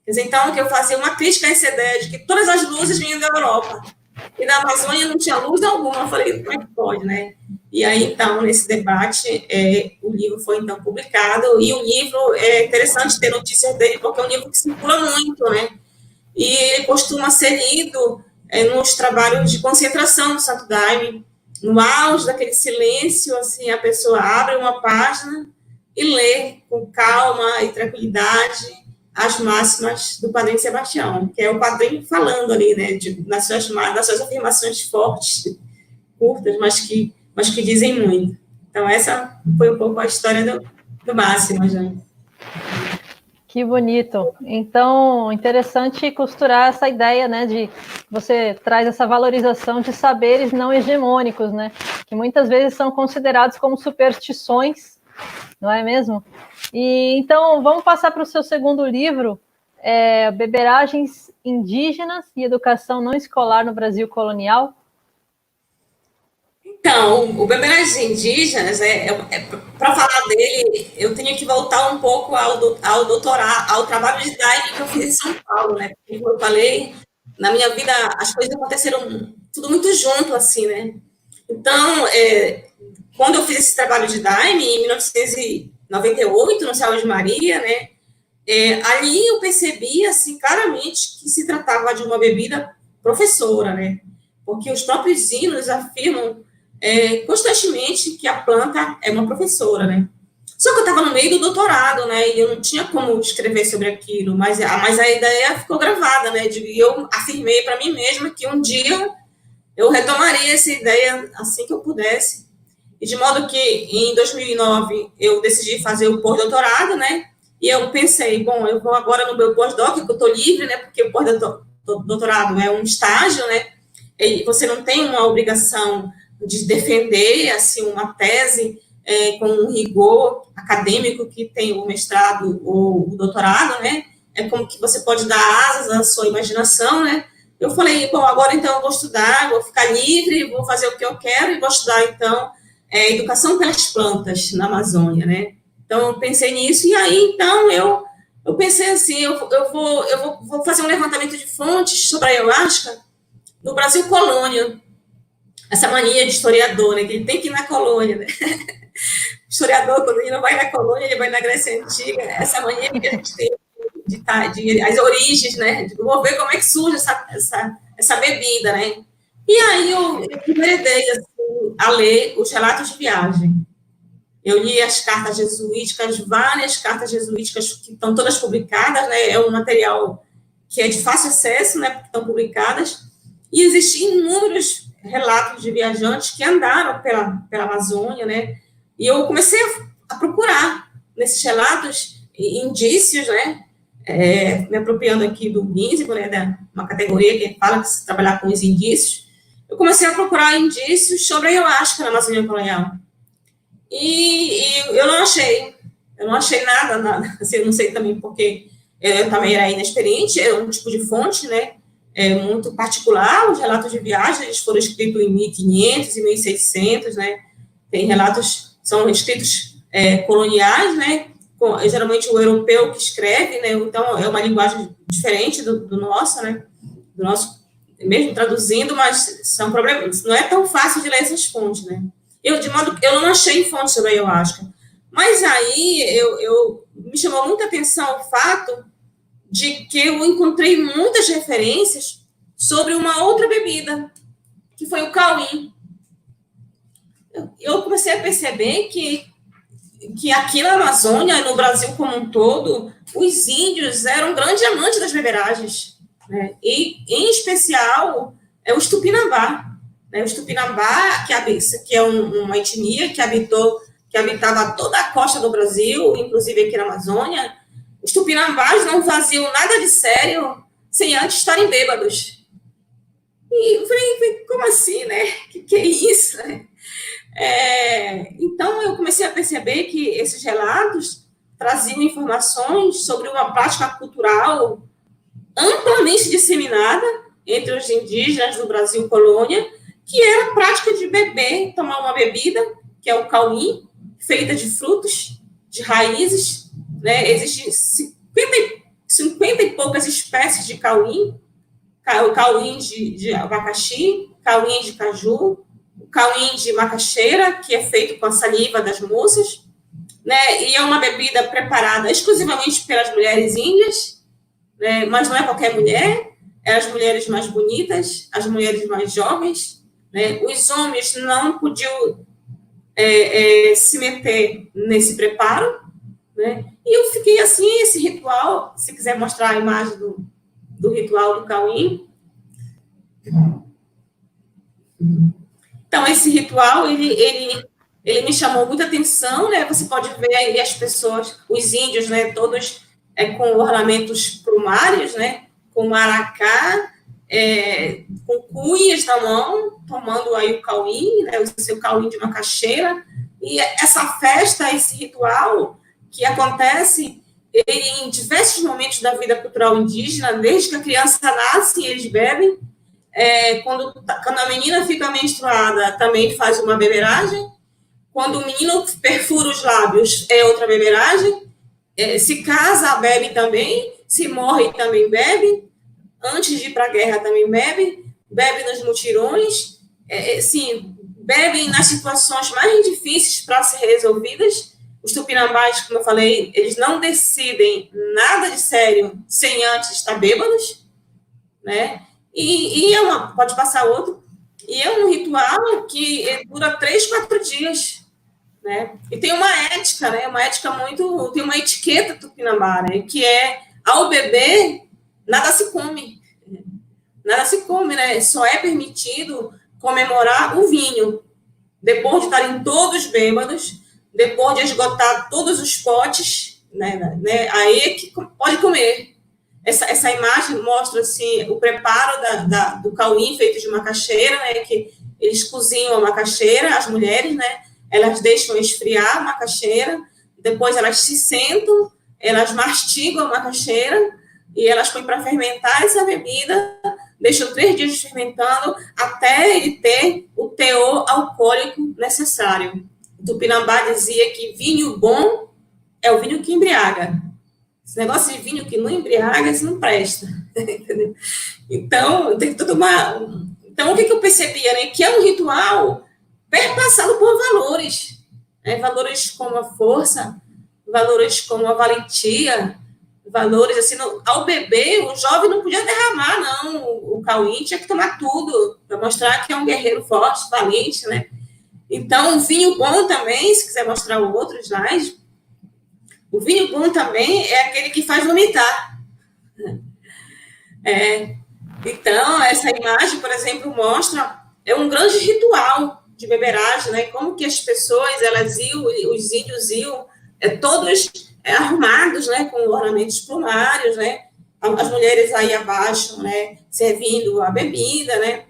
Quer dizer, então, que eu fazia uma crítica a essa ideia de que todas as luzes vinham da Europa. E na Amazônia não tinha luz alguma. Eu falei, como é que pode, né? E aí, então, nesse debate, o livro foi, então, publicado. E o livro, é interessante ter notícias dele, porque é um livro que circula muito, né? E ele costuma ser lido nos trabalhos de concentração do Santo Daime. No auge daquele silêncio, assim, a pessoa abre uma página e lê com calma e tranquilidade as máximas do Padre Sebastião, que é o padrinho falando ali, né, nas suas afirmações fortes, curtas, mas que dizem muito. Então, essa foi um pouco a história do Máximo, gente. Que bonito. Então, interessante costurar essa ideia, né, de você traz essa valorização de saberes não hegemônicos, né, que muitas vezes são considerados como superstições, não é mesmo? E então, vamos passar para o seu segundo livro, Beberagens Indígenas e Educação Não Escolar no Brasil Colonial. Então, o Beberagens Indígenas, para falar dele, eu tenho que voltar um pouco ao doutorado, ao trabalho de Daime que eu fiz em São Paulo, né? Como eu falei, na minha vida as coisas aconteceram tudo muito junto, assim, né? Então, quando eu fiz esse trabalho de Daime, em 1998, no Céu de Maria, né? Ali eu percebi, assim, claramente que se tratava de uma bebida professora, né? Porque os próprios hinos afirmam constantemente que a planta é uma professora, né? Só que eu estava no meio do doutorado, né? E eu não tinha como escrever sobre aquilo, mas a ideia ficou gravada, né? E eu afirmei para mim mesma que um dia eu retomaria essa ideia assim que eu pudesse. E de modo que em 2009 eu decidi fazer o pós-doutorado, né? E eu pensei, bom, eu vou agora no meu pós-doc, que eu estou livre, né? Porque o pós-doutorado é um estágio, né? E você não tem uma obrigação de defender assim uma tese com um rigor acadêmico que tem o mestrado ou o doutorado, né? É como que você pode dar asas à sua imaginação, né? Eu falei, bom, agora então eu vou estudar, vou ficar livre, vou fazer o que eu quero e vou estudar então educação pelas plantas na Amazônia, né? Então eu pensei nisso e aí então eu pensei assim, eu vou fazer um levantamento de fontes sobre a ayahuasca no Brasil colônia. Essa mania de historiador, né, que ele tem que ir na colônia, né? O historiador, quando ele não vai na colônia, ele vai na Grécia Antiga. Essa mania que a gente tem de as origens, né? Vou ver como é que surge essa bebida, né? E aí eu enveredei assim, a ler os relatos de viagem. Eu li as cartas jesuíticas, várias cartas jesuíticas que estão todas publicadas, né? É um material que é de fácil acesso, né? Porque estão publicadas. E existem inúmeros relatos de viajantes que andaram pela Amazônia, né? E eu comecei a procurar nesses relatos indícios, né? Me apropriando aqui do Ginsburg, né? Uma categoria que fala que se trabalhar com os indícios. Eu comecei a procurar indícios sobre a ayahuasca na Amazônia colonial. E eu não achei nada, assim, eu não sei também porque eu também era inexperiente, é um tipo de fonte, né? Muito particular, os relatos de viagem, eles foram escritos em 1500 e 1600, né? Tem relatos, são escritos coloniais, né? Geralmente o europeu que escreve, né? Então é uma linguagem diferente do nosso, né? Do nosso, mesmo traduzindo, mas são problemas, não é tão fácil de ler essas fontes, né? De modo que eu não achei fontes sobre a ayahuasca, mas aí me chamou muita atenção o fato de que eu encontrei muitas referências sobre uma outra bebida, que foi o cauim. Eu comecei a perceber que aqui na Amazônia, no Brasil como um todo, os índios eram grandes amantes das beberagens, né? E, em especial, os Tupinambá. Né? Os Tupinambá, que é uma etnia que habitava toda a costa do Brasil, inclusive aqui na Amazônia. Os Tupinambás não faziam nada de sério sem antes estarem bêbados. E eu falei, como assim, né? Que é isso, né? Então, eu comecei a perceber que esses relatos traziam informações sobre uma prática cultural amplamente disseminada entre os indígenas do Brasil colônia, que era a prática de beber, tomar uma bebida, que é o cauim, feita de frutos, de raízes, né? Existem 50 e poucas espécies de cauim, cauim de abacaxi, cauim de caju, cauim de macaxeira, que é feito com a saliva das moças, né? E é uma bebida preparada exclusivamente pelas mulheres índias, né? Mas não é qualquer mulher, é as mulheres mais bonitas, as mulheres mais jovens, né? Os homens não podiam se meter nesse preparo, né? E eu fiquei assim, esse ritual, se quiser mostrar a imagem do ritual do cauim. Então, esse ritual, ele me chamou muita atenção, né? Você pode ver aí as pessoas, os índios, né? Todos com ornamentos plumários, né? Com maracá, com cunhas na mão, tomando aí o cauim, né? O seu cauim de macaxeira. E essa festa, esse ritual que acontece em diversos momentos da vida cultural indígena, desde que a criança nasce, eles bebem. Quando a menina fica menstruada, também faz uma beberagem. Quando o menino perfura os lábios, é outra beberagem. Se casa, bebe também. Se morre, também bebe. Antes de ir para a guerra, também bebe. Bebe nos mutirões. Sim, bebem nas situações mais difíceis para ser resolvidas. Os tupinambás, como eu falei, eles não decidem nada de sério sem antes estar bêbados, né? Pode passar outro. E é um ritual que dura 3, 4 dias, né? E tem uma ética, né? Tem uma etiqueta tupinambá, né? Que ao beber, nada se come. Nada se come, né? Só é permitido comemorar o vinho. Depois de estarem todos bêbados, depois de esgotar todos os potes, né? Aí é que pode comer. Essa imagem mostra assim, o preparo do cauim feito de macaxeira, né, que eles cozinham a macaxeira, as mulheres, né, elas deixam esfriar a macaxeira, depois elas se sentam, elas mastigam a macaxeira e elas põem para fermentar essa bebida, deixam 3 dias fermentando até ele ter o teor alcoólico necessário. O Tupinambá dizia que vinho bom é o vinho que embriaga. Esse negócio de vinho que não embriaga, isso não presta. Entendeu? Então, tem toda uma... Então, o que eu percebia, né? Que é um ritual perpassado por valores. Né? Valores como a força, valores como a valentia, valores, assim, ao beber, o jovem não podia derramar, não. O cauim tinha que tomar tudo, para mostrar que é um guerreiro forte, valente, né? Então, o vinho bom também, se quiser mostrar outros slides, o vinho bom também é aquele que faz vomitar. Então, essa imagem, por exemplo, mostra um grande ritual de beberagem, né? Como que as pessoas, os índios iam, todos arrumados, né? Com ornamentos plumários, né? As mulheres aí abaixo, né? Servindo a bebida, né?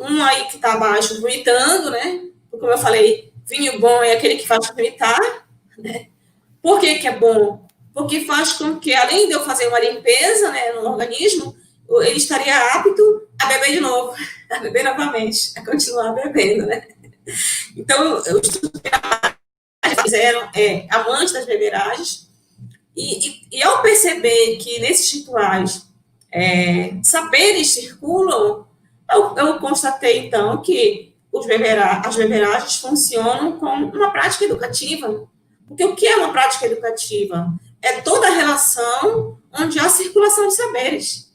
Um aí que está abaixo vomitando, né? Como eu falei, vinho bom é aquele que faz vomitar, né? Por que é bom? Porque faz com que, além de eu fazer uma limpeza, né, no organismo, ele estaria apto a beber de novo, a beber novamente, a continuar bebendo, né? Então, os fizeram amantes das beberagens, e ao perceber que nesses rituais saberes circulam, eu constatei, então, que as beberagens funcionam como uma prática educativa. Porque o que é uma prática educativa? É toda a relação onde há circulação de saberes.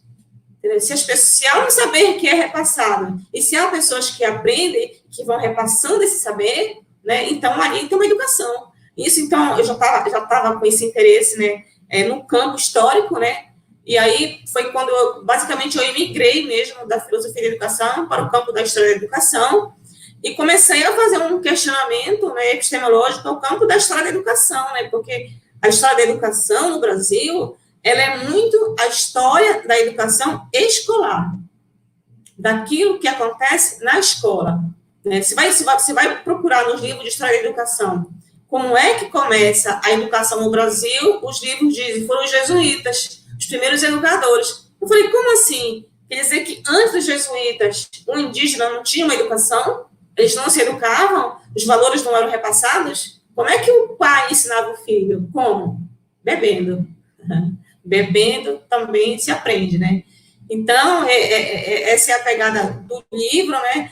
Se há um saber que é repassado, e se há pessoas que aprendem, que vão repassando esse saber, né, então ali tem uma educação. Isso, então, eu já estava com esse interesse, né, no campo histórico, né, e aí foi quando, basicamente, eu emigrei mesmo da filosofia da educação para o campo da história da educação, e comecei a fazer um questionamento, né, epistemológico ao campo da história da educação, né, porque a história da educação no Brasil, ela é muito a história da educação escolar, daquilo que acontece na escola. Né? Você vai procurar nos livros de história da educação como é que começa a educação no Brasil, os livros dizem, foram os jesuítas, os primeiros educadores. Eu falei, como assim? Quer dizer que antes dos jesuítas, o indígena não tinha uma educação? Eles não se educavam? Os valores não eram repassados? Como é que o pai ensinava o filho? Como? Bebendo. bebendo também se aprende, né? Então, essa é a pegada do livro, né?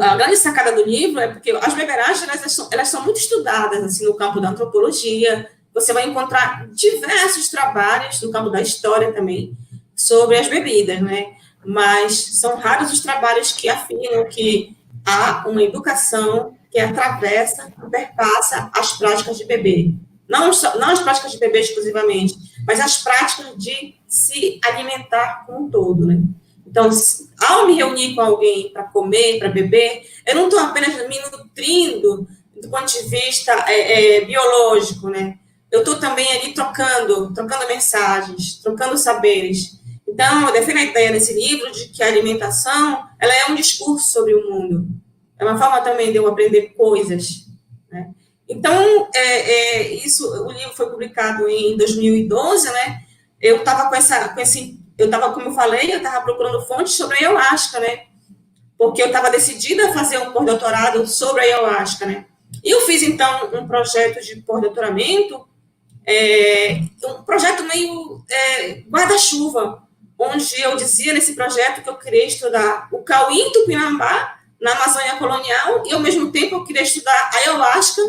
A grande sacada do livro é porque as beberagens, elas são muito estudadas, assim, no campo da antropologia. Você vai encontrar diversos trabalhos no campo da história também sobre as bebidas, né? Mas são raros os trabalhos que afirmam que há uma educação que atravessa, perpassa as práticas de beber. Não as práticas de beber exclusivamente, mas as práticas de se alimentar como um todo, né? Então, ao me reunir com alguém para comer, para beber, eu não estou apenas me nutrindo do ponto de vista biológico, né? Eu estou também ali trocando mensagens, trocando saberes. Então, eu defendo a ideia nesse livro de que a alimentação, ela é um discurso sobre o mundo. É uma forma também de eu aprender coisas, né? Então, o livro foi publicado em 2012, né? Eu estava como eu falei, eu estava procurando fontes sobre a ayahuasca, né? Porque eu estava decidida a fazer um pós-doutorado sobre a ayahuasca, né? E eu fiz, então, um projeto de pós-doutoramento, um projeto meio guarda-chuva, onde eu dizia nesse projeto que eu queria estudar o Cauim Tupinambá na Amazônia colonial e, ao mesmo tempo, eu queria estudar a ayahuasca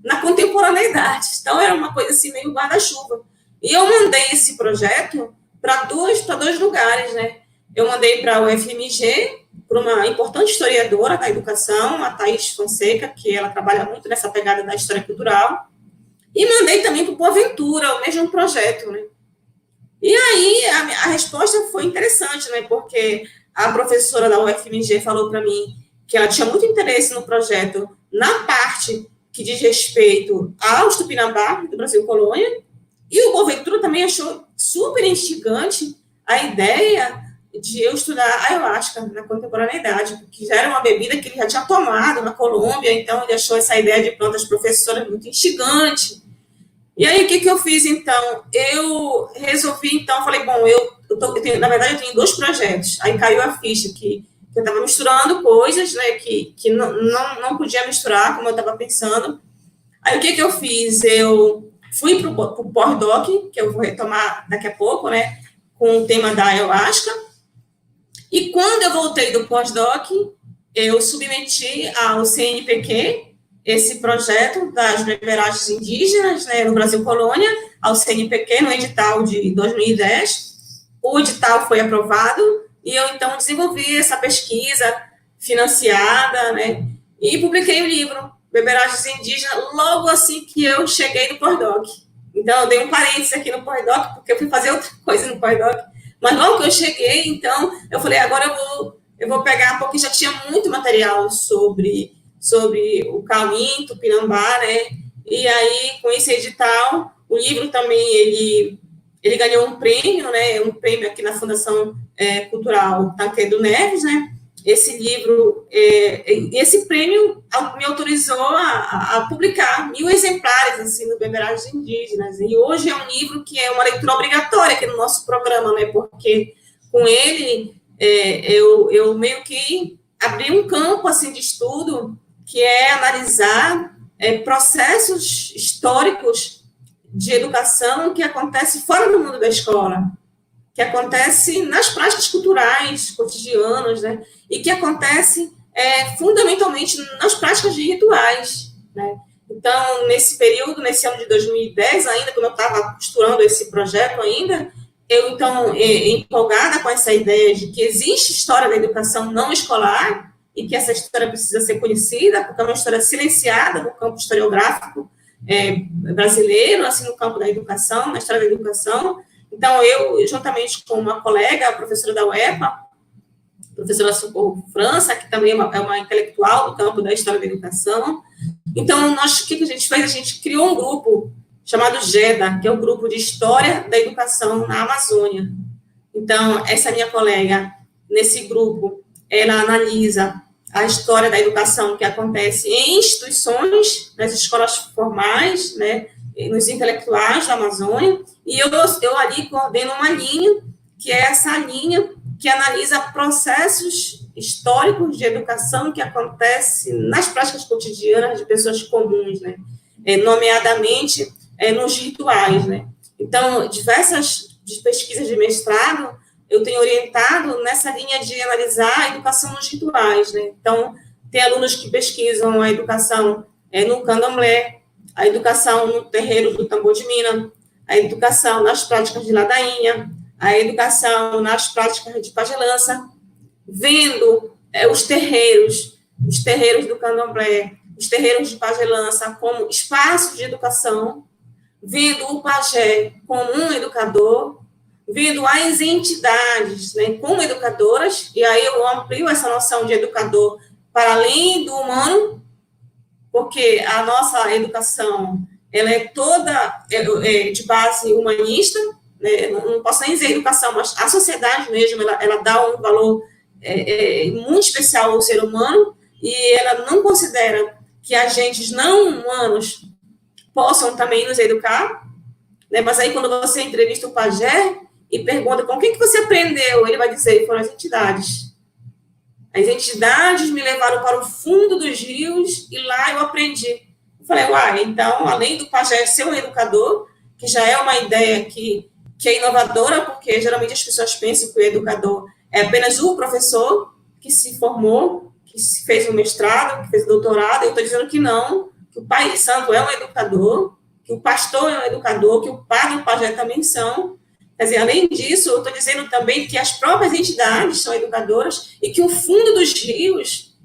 na contemporaneidade. Então, era uma coisa assim, meio guarda-chuva. E eu mandei esse projeto para dois lugares, né? Eu mandei para a UFMG, para uma importante historiadora da educação, a Thaís Fonseca, que ela trabalha muito nessa pegada da história cultural, e mandei também para o Boaventura, o mesmo projeto, né? E aí a resposta foi interessante, né? Porque a professora da UFMG falou para mim que ela tinha muito interesse no projeto na parte que diz respeito aos Tupinambá do Brasil Colônia, e o Boaventura também achou super instigante a ideia de eu estudar ayahuasca na contemporaneidade, porque já era uma bebida que ele já tinha tomado na Colômbia, então ele achou essa ideia de plantas professoras muito instigante. E aí, o que eu fiz, então? Eu resolvi, então, falei, bom, na verdade, eu tenho 2 projetos. Aí caiu a ficha que eu estava misturando coisas, né, que não podia misturar, como eu estava pensando. Aí, o que eu fiz? Eu fui para o pós-doc, que eu vou retomar daqui a pouco, né, com o tema da ayahuasca. E quando eu voltei do pós-doc, eu submeti ao CNPq esse projeto das beberagens indígenas, né, no Brasil Colônia, ao CNPq, no edital de 2010. O edital foi aprovado e eu, então, desenvolvi essa pesquisa financiada, né, e publiquei o livro Beberagens Indígenas logo assim que eu cheguei no pós-doc. Então, eu dei um parênteses aqui no pós-doc, porque eu fui fazer outra coisa no pós-doc. Mas logo que eu cheguei, então, eu falei, agora eu vou pegar, porque já tinha muito material sobre o Cauim, Tupinambá, né? E aí, com esse edital, o livro também, ele ganhou um prêmio, né? Um prêmio aqui na Fundação Cultural Tancredo Neves, né? Esse livro, esse prêmio me autorizou a publicar 1000 exemplares, assim, do Beberagens Indígenas. E hoje é um livro que é uma leitura obrigatória aqui no nosso programa, né? Porque com ele, eu meio que abri um campo, assim, de estudo que é analisar processos históricos de educação que acontecem fora do mundo da escola, que acontece nas práticas culturais, cotidianas, né? E que acontece fundamentalmente nas práticas de rituais, né? Então, nesse período, nesse ano de 2010, ainda, quando eu estava costurando esse projeto ainda, eu, então, empolgada com essa ideia de que existe história da educação não escolar e que essa história precisa ser conhecida, porque é uma história silenciada no campo historiográfico brasileiro, assim, no campo da educação, na história da educação. Então, eu, juntamente com uma colega, a professora da UEPA, a professora Socorro França, que também é uma intelectual do campo da história da educação. Então, o que a gente fez? A gente criou um grupo chamado GEDA, que é o Grupo de História da Educação na Amazônia. Então, essa minha colega, nesse grupo, ela analisa a história da educação que acontece em instituições, nas escolas formais, né, nos intelectuais da Amazônia, e eu ali coordeno uma linha, que é essa linha que analisa processos históricos de educação que acontecem nas práticas cotidianas de pessoas comuns, né? nomeadamente nos rituais, né? Então, diversas pesquisas de mestrado eu tenho orientado nessa linha de analisar a educação nos rituais, né? Então, tem alunos que pesquisam a educação no candomblé, a educação no terreiro do tambor de mina, a educação nas práticas de ladainha, a educação nas práticas de pagelança, vendo os terreiros do candomblé, os terreiros de pagelança como espaço de educação, vendo o pajé como um educador, vendo as entidades, né, como educadoras, e aí eu amplio essa noção de educador para além do humano, porque a nossa educação ela é toda de base humanista, né, não posso nem dizer educação, mas a sociedade mesmo, ela dá um valor muito especial ao ser humano, e ela não considera que agentes não humanos possam também nos educar, né? Mas aí quando você entrevista o pajé e pergunta com quem que você aprendeu, ele vai dizer, foram as entidades. As entidades me levaram para o fundo dos rios e lá eu aprendi. Eu falei, então, além do pajé ser um educador, que já é uma ideia que é inovadora, porque geralmente as pessoas pensam que o educador é apenas o professor que se formou, que se fez um mestrado, que fez doutorado. Eu estou dizendo que não, que o pai de santo é um educador, que o pastor é um educador, que o padre e o pajé também são. Quer dizer, além disso, eu estou dizendo também que as próprias entidades são educadoras e que o fundo dos rios,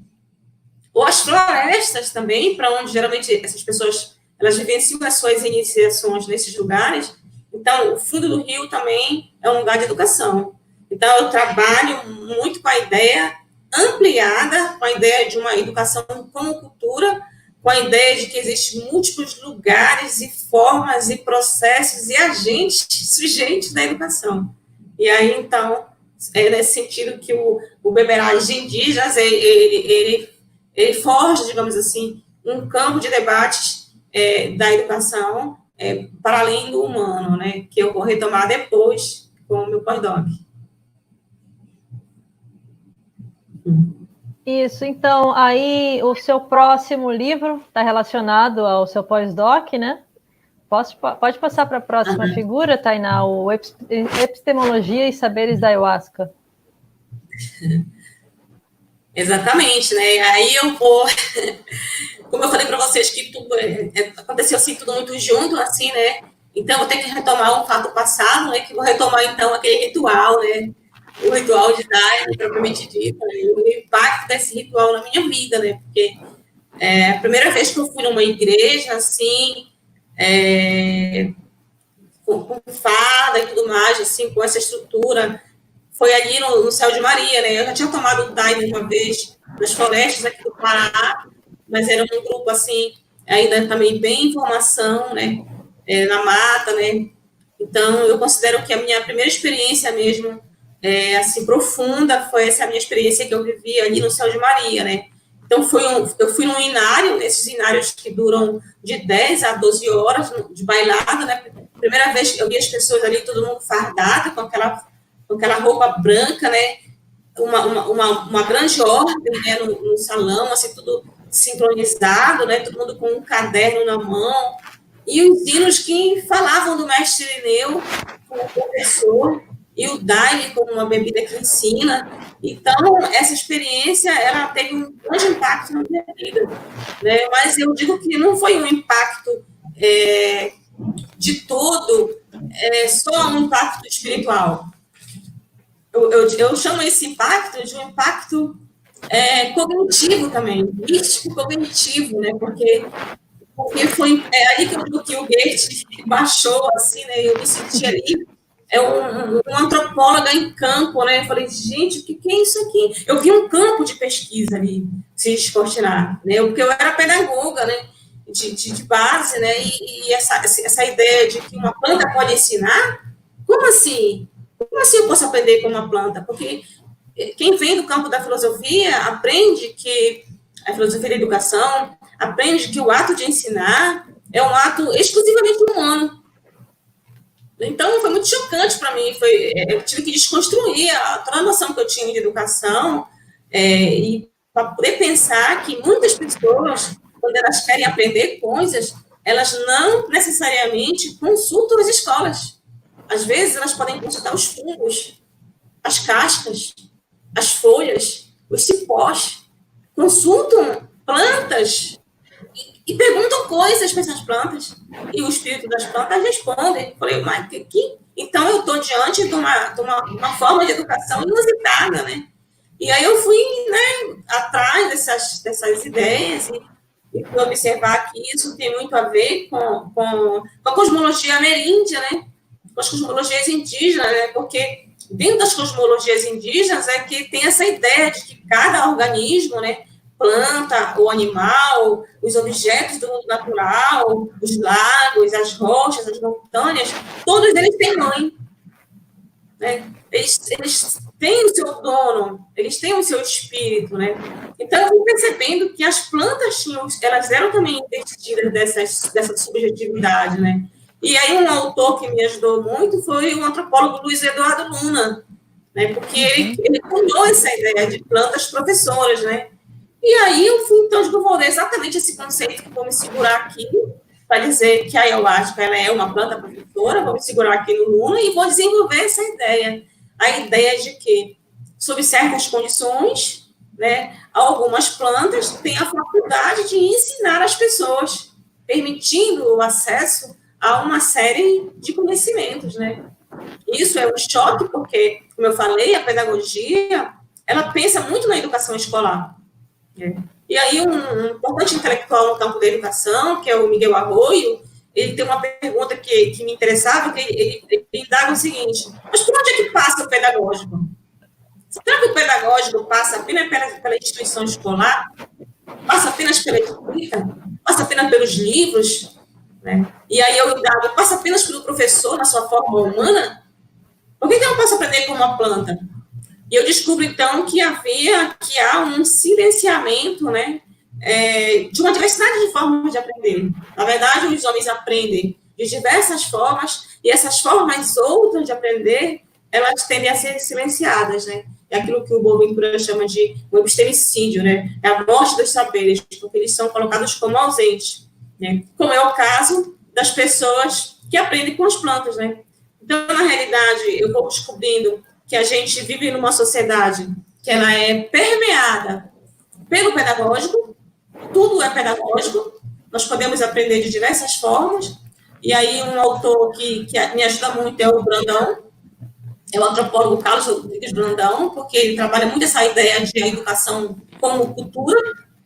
ou as florestas também, para onde geralmente essas pessoas elas vivenciam as suas iniciações nesses lugares, então o fundo do rio também é um lugar de educação. Então eu trabalho muito com a ideia ampliada, com a ideia de uma educação como cultura, com a ideia de que existem múltiplos lugares e formas e processos e agentes, sujeitos da educação. E aí, então, é nesse sentido que o Beberá de Indígenas, ele forja, digamos assim, um campo de debates da educação para além do humano, né, que eu vou retomar depois com o meu pós-doc. Isso, então, aí o seu próximo livro está relacionado ao seu pós-doc, né? Pode passar para a próxima figura, Tainá, o Epistemologia e Saberes da Ayahuasca. Exatamente, né? Aí eu vou... Como eu falei para vocês que tudo aconteceu assim, tudo muito junto, assim, né? Então, eu vou ter que retomar um fato passado, né? Que vou retomar, então, aquele ritual, né? O ritual de Daime, propriamente dito, né? O impacto desse ritual na minha vida, né? Porque a primeira vez que eu fui numa igreja, assim, com fada e tudo mais, assim, com essa estrutura, foi ali no Céu de Maria, né? Eu já tinha tomado o Daime uma vez nas florestas aqui do Pará, mas era um grupo, assim, ainda também bem em formação, né? Na mata, né? Então, eu considero que a minha primeira experiência mesmo, assim, profunda, foi essa minha experiência que eu vivi ali no Céu de Maria, né? Então, eu fui num inário, nesses inários que duram de 10 a 12 horas de bailada, né? Primeira vez que eu vi as pessoas ali, todo mundo fardado, com aquela roupa branca, né? Uma grande ordem, né? No salão, assim, tudo sincronizado, né? Todo mundo com um caderno na mão. E os hinos que falavam do mestre Irineu como professor, e o Daime como uma bebida que ensina. Então, essa experiência, ela teve um grande impacto na minha vida, né? Mas eu digo que não foi um impacto de todo, só um impacto espiritual. Eu chamo esse impacto de um impacto cognitivo também, místico cognitivo, né? Porque foi ali que eu digo que o Goethe baixou, assim, né? Eu me senti ali, uma antropóloga em campo, né? Eu falei, gente, o que é isso aqui? Eu vi um campo de pesquisa ali se descortinar, né? Porque eu era pedagoga, né? De base, né? E essa ideia de que uma planta pode ensinar, como assim? Como assim eu posso aprender com uma planta? Porque quem vem do campo da filosofia aprende que a filosofia da educação aprende que o ato de ensinar é um ato exclusivamente humano. Então, foi muito chocante para mim. Eu tive que desconstruir toda a noção que eu tinha de educação e para poder pensar que muitas pessoas, quando elas querem aprender coisas, elas não necessariamente consultam as escolas. Às vezes, elas podem consultar os fungos, as cascas, as folhas, os cipós, consultam plantas e perguntam coisas para essas plantas. E o espírito das plantas responde. Falei, mas que? Então, eu estou diante de uma forma de educação inusitada, né? E aí eu fui, né, atrás dessas ideias e fui observar que isso tem muito a ver com a cosmologia ameríndia, né? Com as cosmologias indígenas, né? Porque dentro das cosmologias indígenas é que tem essa ideia de que cada organismo, né, planta ou animal, os objetos do mundo natural, os lagos, as rochas, as montanhas, todos eles têm mãe, né? Eles têm o seu dono, eles têm o seu espírito, né? Então, eu fui percebendo que as plantas elas eram também investidas dessa subjetividade, né? E aí, um autor que me ajudou muito foi o antropólogo Luiz Eduardo Luna, né? Porque ele cunhou essa ideia de plantas professoras, né? E aí, eu fui, então, desenvolver exatamente esse conceito que vou me segurar aqui, para dizer que a ayahuasca ela é uma planta professora, vou me segurar aqui no Luna e vou desenvolver essa ideia. A ideia de que, sob certas condições, né, algumas plantas têm a faculdade de ensinar as pessoas, permitindo o acesso a uma série de conhecimentos, né? Isso é um choque, porque, como eu falei, a pedagogia, ela pensa muito na educação escolar, né? E aí, um importante intelectual no campo da educação, que é o Miguel Arroyo, ele tem uma pergunta que me interessava, que ele indaga o seguinte: mas por onde é que passa o pedagógico? Será que o pedagógico passa apenas pela instituição escolar? Passa apenas pela escrita? Passa apenas pelos livros? Né? E aí eu indago, passa apenas pelo professor na sua forma humana? Por que eu não posso aprender com uma planta? E eu descubro, então, que há um silenciamento, né, de uma diversidade de formas de aprender. Na verdade, os homens aprendem de diversas formas, e essas formas outras de aprender, elas tendem a ser silenciadas, né? É aquilo que o Boaventura chama de um epistemicídio, né? É a morte dos saberes, porque eles são colocados como ausentes, né? Como é o caso das pessoas que aprendem com as plantas, né? Então, na realidade, eu vou descobrindo que a gente vive numa sociedade que ela é permeada pelo pedagógico, tudo é pedagógico, nós podemos aprender de diversas formas, e aí um autor que me ajuda muito é o Brandão, é o antropólogo Carlos Rodrigues Brandão, porque ele trabalha muito essa ideia de educação como cultura,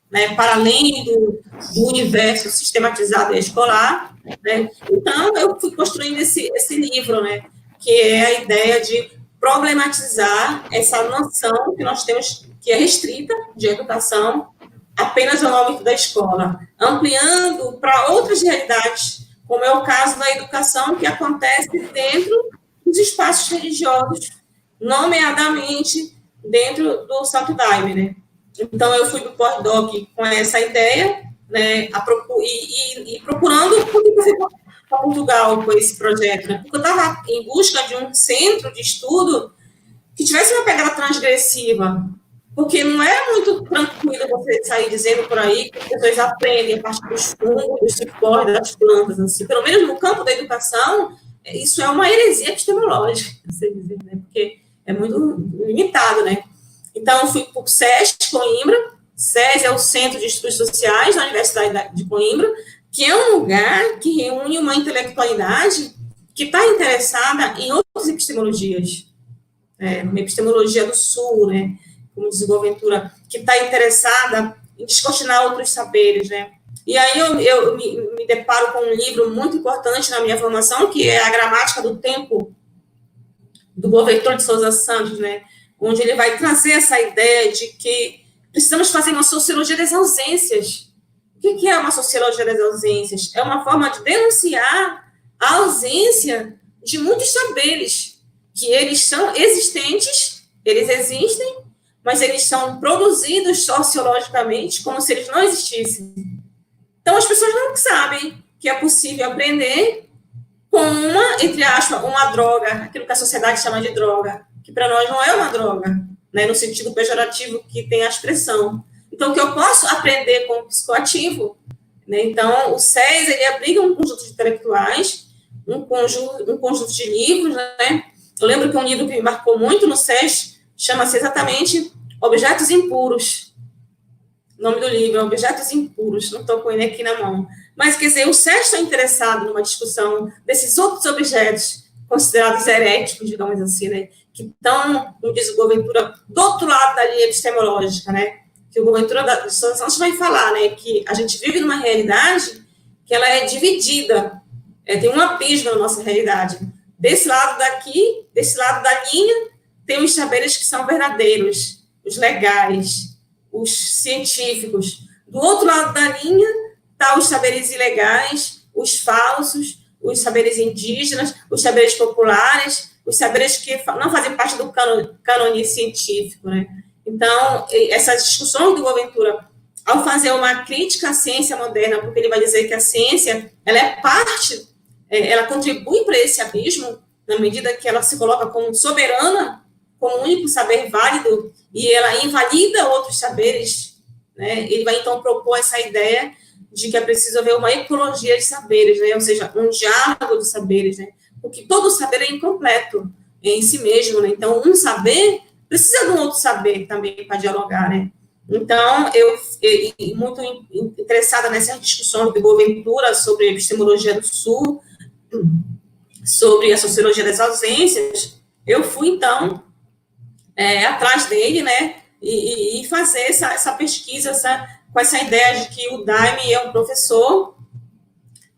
né, para além do universo sistematizado e escolar, né? Então, eu fui construindo esse livro, né, que é a ideia de problematizar essa noção que nós temos, que é restrita, de educação, apenas ao âmbito da escola, ampliando para outras realidades, como é o caso da educação que acontece dentro dos espaços religiosos, nomeadamente dentro do Santo Daime, né? Então, eu fui para o pós-doc com essa ideia, né, e procurando, por que eu fui para Portugal com esse projeto, né? Porque eu estava em busca de um centro de estudo que tivesse uma pegada transgressiva, porque não é muito tranquilo você sair dizendo por aí que as pessoas aprendem a partir dos fungos, dos cipós, das plantas, assim. Pelo menos no campo da educação, isso é uma heresia epistemológica, né? Porque é muito limitado, né? Então, eu fui para o SES Coimbra. SES é o Centro de Estudos Sociais da Universidade de Coimbra, que é um lugar que reúne uma intelectualidade que está interessada em outras epistemologias, uma epistemologia do Sul, né, como diz o Boaventura, que está interessada em descortinar outros saberes, né. E aí eu me deparo com um livro muito importante na minha formação, que é a Gramática do Tempo, do Boaventura de Souza Santos, né, onde ele vai trazer essa ideia de que precisamos fazer uma sociologia das ausências. O que é uma sociologia das ausências? É uma forma de denunciar a ausência de muitos saberes, que eles são existentes, eles existem, mas eles são produzidos sociologicamente como se eles não existissem. Então, as pessoas não sabem que é possível aprender com uma, entre aspas, uma droga, aquilo que a sociedade chama de droga, que para nós não é uma droga, né, no sentido pejorativo que tem a expressão. Então, que eu posso aprender com o psicoativo, né? Então, o SES, ele abriga um conjunto de intelectuais, um conjunto de livros, né? Eu lembro que um livro que me marcou muito no SES chama-se exatamente Objetos Impuros. O nome do livro é Objetos Impuros, não estou com ele aqui na mão. Mas, quer dizer, o SES está interessado numa discussão desses outros objetos considerados heréticos, digamos assim, né? Que estão, como diz o Boaventura, do outro lado da linha epistemológica, né? Que o Boaventura de Souza Santos vai falar, né? Que a gente vive numa realidade que ela é dividida, tem um abismo na nossa realidade. Desse lado daqui, desse lado da linha, tem os saberes que são verdadeiros, os legais, os científicos. Do outro lado da linha, tá os saberes ilegais, os falsos, os saberes indígenas, os saberes populares, os saberes que não fazem parte do cânone científico, né? Então, essas discussões do Boaventura, ao fazer uma crítica à ciência moderna, porque ele vai dizer que a ciência, ela é parte, ela contribui para esse abismo, na medida que ela se coloca como soberana, como único saber válido, e ela invalida outros saberes, né? Ele vai, então, propor essa ideia de que é preciso haver uma ecologia de saberes, né? Ou seja, um diálogo de saberes, né? Porque todo saber é incompleto em si mesmo, né? Então, um saber precisa de um outro saber também para dialogar, né? Então, eu muito interessada nessa discussão de Boaventura sobre a epistemologia do Sul, sobre a sociologia das ausências, eu fui, então, atrás dele, né? E fazer essa pesquisa, com essa ideia de que o Daime é um professor,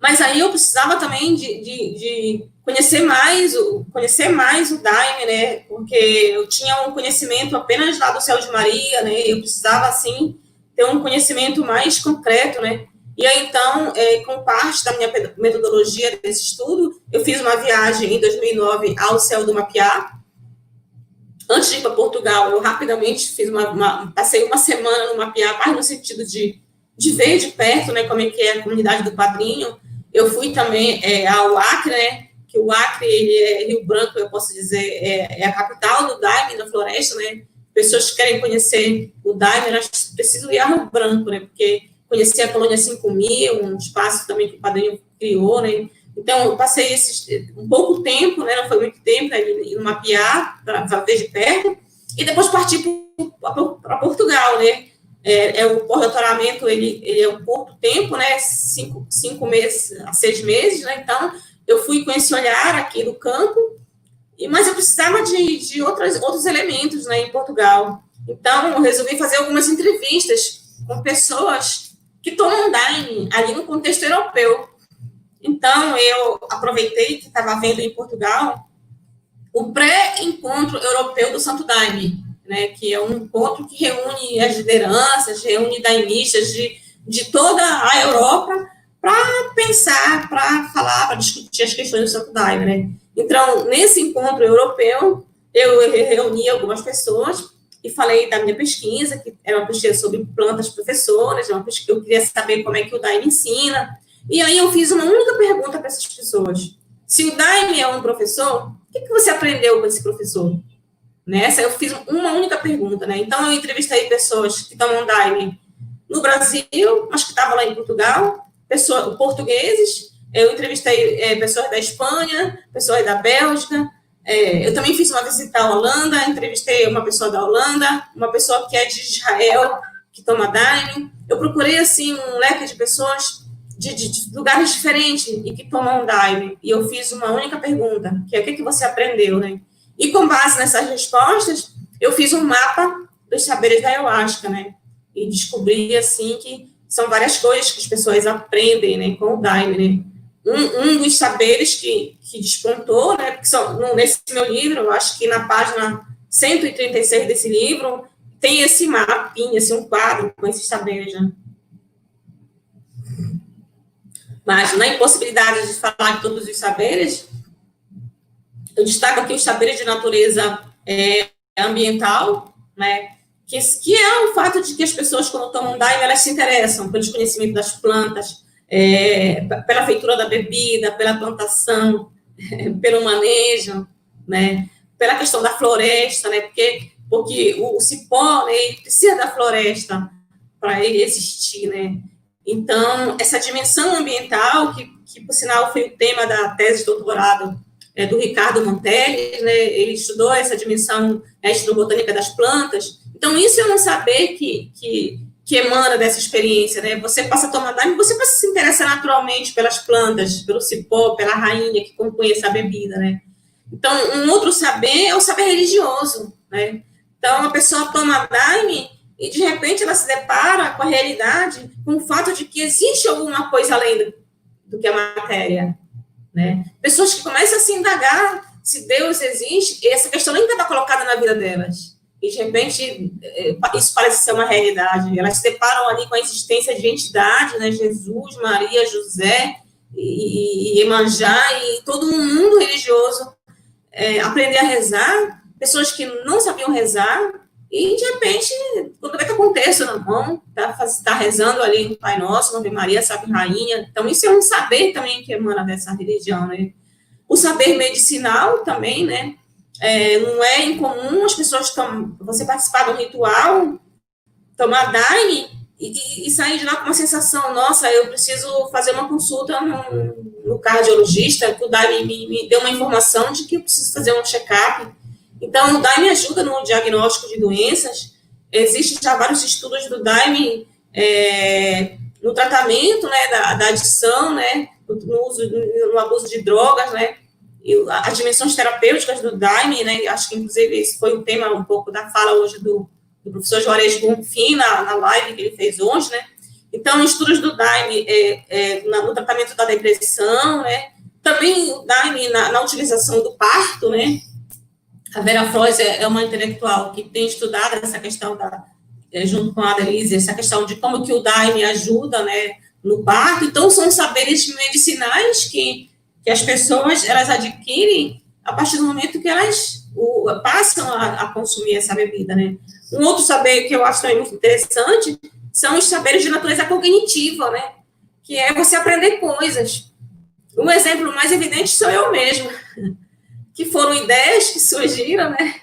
mas aí eu precisava também de conhecer mais o Daime, né? Porque eu tinha um conhecimento apenas lá do Céu de Maria, né? Eu precisava, assim, ter um conhecimento mais concreto, né? E aí, então, com parte da minha metodologia desse estudo, eu fiz uma viagem em 2009 ao Céu do Mapiá. Antes de ir para Portugal, eu rapidamente passei uma semana no Mapiá, mais no sentido de ver de perto, né, como é que é a comunidade do Padrinho. Eu fui também ao Acre, né, que o Acre, ele é Rio Branco, eu posso dizer, é a capital do Daime, na floresta, né. Pessoas que querem conhecer o Daime, elas precisam ir a Rio Branco, né, porque conhecer a Colônia 5000, um espaço também que o Padrinho criou, né. Então, eu passei um pouco tempo, né, não foi muito tempo, no Mapiá, para ver de perto, e depois parti para Portugal, né. O pós-doutoramento, ele é um pouco tempo, né, 5 meses a 6 meses, né, então eu fui com esse olhar aqui do campo, mas eu precisava de outros elementos, né, em Portugal. Então, eu resolvi fazer algumas entrevistas com pessoas que tomam Daime ali no contexto europeu. Então, eu aproveitei que estava havendo em Portugal o pré-encontro europeu do Santo Daime, né, que é um encontro que reúne as lideranças, reúne daimistas de toda a Europa para pensar, para falar, para discutir as questões do Santo Daime, né. Então, nesse encontro europeu, eu reuni algumas pessoas e falei da minha pesquisa, que era uma pesquisa sobre plantas professoras, eu queria saber como é que o Daime ensina. E aí eu fiz uma única pergunta para essas pessoas. Se o Daime é um professor, o que você aprendeu com esse professor? Nessa eu fiz uma única pergunta, né? Então eu entrevistei pessoas que tomam Daime no Brasil, mas que estavam lá em Portugal, portugueses, eu entrevistei pessoas da Espanha, pessoas da Bélgica, eu também fiz uma visita à Holanda, entrevistei uma pessoa da Holanda, uma pessoa que é de Israel, que toma Daime. Eu procurei, assim, um leque de pessoas de lugares diferentes e que tomam Daime. E eu fiz uma única pergunta, que é o que você aprendeu, né? E com base nessas respostas, eu fiz um mapa dos saberes da Ayahuasca, né? E descobri, assim, que são várias coisas que as pessoas aprendem, né, com o Daime, né? Um dos saberes que despontou, né, porque nesse meu livro, eu acho que na página 136 desse livro, tem esse mapinha, assim, um quadro com esses saberes, né? Mas, na impossibilidade de falar de todos os saberes, eu destaco aqui os saberes de natureza ambiental, né, que é o fato de que as pessoas, quando tomam Daime, elas se interessam pelo conhecimento das plantas, pela feitura da bebida, pela plantação, pelo manejo, né, pela questão da floresta, né, porque o cipó, né, ele precisa da floresta para ele existir, né. Então, essa dimensão ambiental, que por sinal foi o tema da tese de doutorado do Ricardo Montelli, né? Ele estudou essa dimensão etnobotânica das plantas. Então, isso é um saber que emana dessa experiência, né? Você passa a tomar Daime, você passa a se interessar naturalmente pelas plantas, pelo cipó, pela rainha que compõe essa bebida, né? Então, um outro saber é o saber religioso, né? Então, a pessoa toma Daime e, de repente, ela se depara com a realidade, com o fato de que existe alguma coisa além do que a matéria, né? Pessoas que começam a se indagar se Deus existe, e essa questão nem estava colocada na vida delas. E, de repente, isso parece ser uma realidade. Elas se deparam ali com a existência de entidades, né? Jesus, Maria, José, e Iemanjá, e todo um mundo religioso. Aprender a rezar, pessoas que não sabiam rezar, e, de repente, quando vê que com o texto na mão, tá rezando ali no Pai Nosso, Ave Maria, Salve Rainha. Então, isso é um saber também que emana dessa religião, né? O saber medicinal também, né? Não é incomum as pessoas você participar de um ritual, tomar Daime e sair de lá com uma sensação, nossa, eu preciso fazer uma consulta no cardiologista, que o Daime me deu uma informação de que eu preciso fazer um check-up. Então, o Daime ajuda no diagnóstico de doenças. Existem já vários estudos do Daime no tratamento, né, da adição, né, no abuso de drogas, né, e as dimensões terapêuticas do Daime, né, acho que, inclusive, esse foi o tema um pouco da fala hoje do professor Juarez Bonfim, na live que ele fez hoje, né. Então, estudos do Daime no tratamento da depressão, né, também o Daime na utilização do parto, né. A Vera Frois é uma intelectual que tem estudado essa questão junto com a Adelise, essa questão de como que o Daime ajuda, né, no parto. Então, são saberes medicinais que as pessoas, elas adquirem a partir do momento que elas passam a consumir essa bebida, né. Um outro saber que eu acho também muito interessante são os saberes de natureza cognitiva, né, que é você aprender coisas. Um exemplo mais evidente sou eu mesma, que foram ideias que surgiram, né.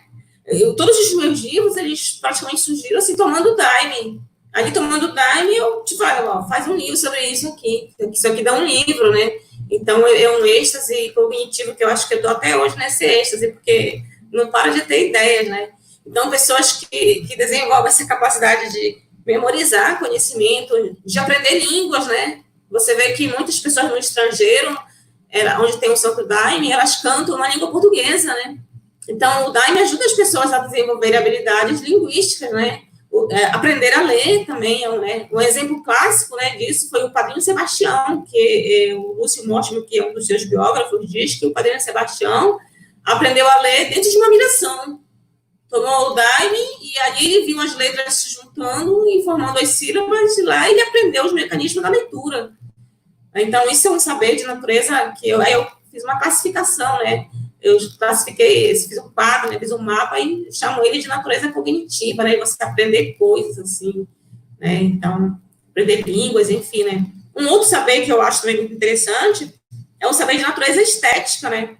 Todos os meus livros, eles praticamente surgiram assim, tomando Daime. Ali, tomando Daime, eu te falo, faz um livro sobre isso aqui. Isso aqui dá um livro, né? Então, é um êxtase cognitivo que eu acho que eu estou até hoje nesse êxtase, porque não para de ter ideias, né? Então, pessoas que desenvolvem essa capacidade de memorizar conhecimento, de aprender línguas, né? Você vê que muitas pessoas no estrangeiro, onde tem o Santo Daime, elas cantam na língua portuguesa, né? Então, o Daime ajuda as pessoas a desenvolver habilidades linguísticas, né? Aprender a ler também, né? Um exemplo clássico, né, disso foi o Padrinho Sebastião, que o Lúcio Mortimer, que é um dos seus biógrafos, diz que o Padrinho Sebastião aprendeu a ler dentro de uma miração. Tomou o Daime e aí ele viu as letras se juntando e formando as sílabas, e lá ele aprendeu os mecanismos da leitura. Então, isso é um saber de natureza que eu fiz uma classificação, né? Eu classifiquei, fiz um quadro, né, fiz um mapa e chamo ele de natureza cognitiva, né? Você aprender coisas, assim, né? Então, aprender línguas, enfim, né? Um outro saber que eu acho também muito interessante é o saber de natureza estética, né?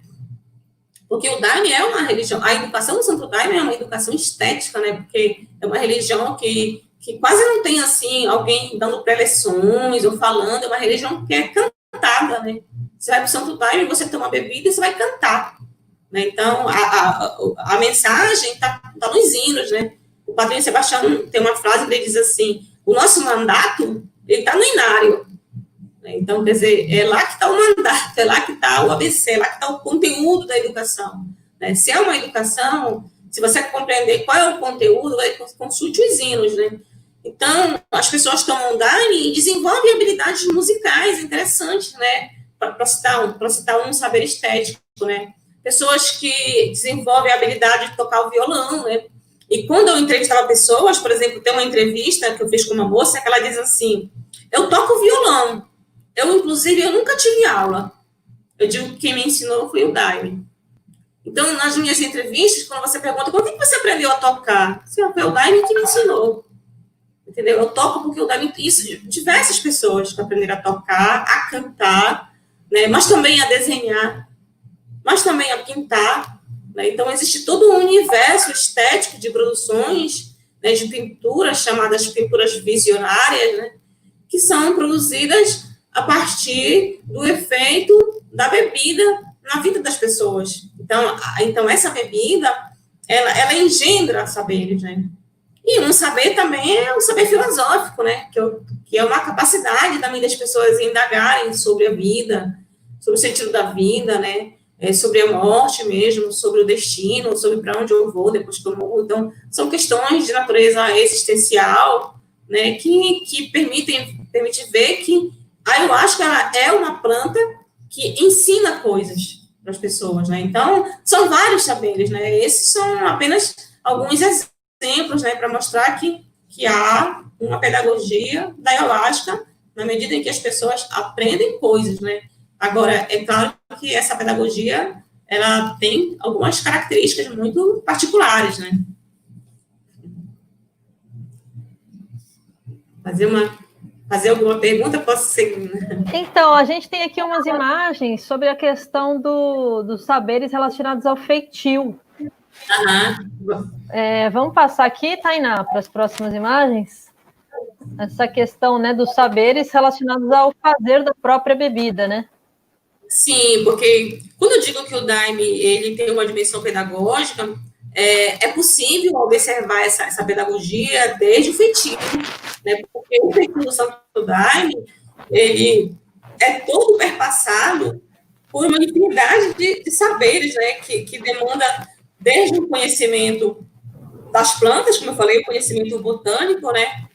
Porque o Daime é uma religião, a educação do Santo Daime é uma educação estética, né? Porque é uma religião que quase não tem, assim, alguém dando preleções ou falando, é uma religião que é cantada, né? Você vai para o Santo Daime, você toma uma bebida e você vai cantar. Né? Então, a mensagem está nos hinos, né? O Padrinho Sebastião tem uma frase que ele diz assim, o nosso mandato, ele está no inário. Né? Então, quer dizer, é lá que está o mandato, é lá que está o ABC, é lá que está o conteúdo da educação. Né? Se é uma educação, se você compreender qual é o conteúdo, consulte os hinos, né? Então, as pessoas tomam Daime e desenvolvem habilidades musicais interessantes, né? Para citar um saber estético, né? Pessoas que desenvolvem a habilidade de tocar o violão, né? E quando eu entrevistava pessoas, por exemplo, tem uma entrevista que eu fiz com uma moça que ela diz assim, eu toco violão, inclusive, eu nunca tive aula. Eu digo que quem me ensinou foi o Daime. Então, nas minhas entrevistas, quando você pergunta, por que você aprendeu a tocar? Foi o Daime que me ensinou. Entendeu? Eu toco porque o Daime... Isso, diversas pessoas que aprenderam a tocar, a cantar, né? Mas também a desenhar, mas também a pintar, né? Então, existe todo um universo estético de produções, né, de pinturas, chamadas pinturas visionárias, né, que são produzidas a partir do efeito da bebida na vida das pessoas. Então essa bebida, ela engendra saberes, né? E um saber também é um saber filosófico, né? Que é uma capacidade também das pessoas indagarem sobre a vida, sobre o sentido da vida, né? Sobre a morte mesmo, sobre o destino, sobre para onde eu vou depois que eu morro. Então, são questões de natureza existencial, né? Que permite ver que a ayahuasca é uma planta que ensina coisas para as pessoas, né? Então, são vários saberes, né? Esses são apenas alguns exemplos, né, para mostrar que há uma pedagogia da ayahuasca na medida em que as pessoas aprendem coisas, né? Agora, é claro que essa pedagogia, ela tem algumas características muito particulares, né? Fazer alguma pergunta? Posso seguir? Então, a gente tem aqui umas imagens sobre a questão dos saberes relacionados ao feitio. Vamos passar aqui, Tainá, para as próximas imagens? Essa questão, né, dos saberes relacionados ao fazer da própria bebida, né? Sim, porque quando eu digo que o Daime ele tem uma dimensão pedagógica, é possível observar essa pedagogia desde o feitio, né? Porque o feitio do Santo Daime, ele é todo perpassado por uma infinidade de saberes, né? Que demanda desde o conhecimento das plantas, como eu falei, o conhecimento botânico, né?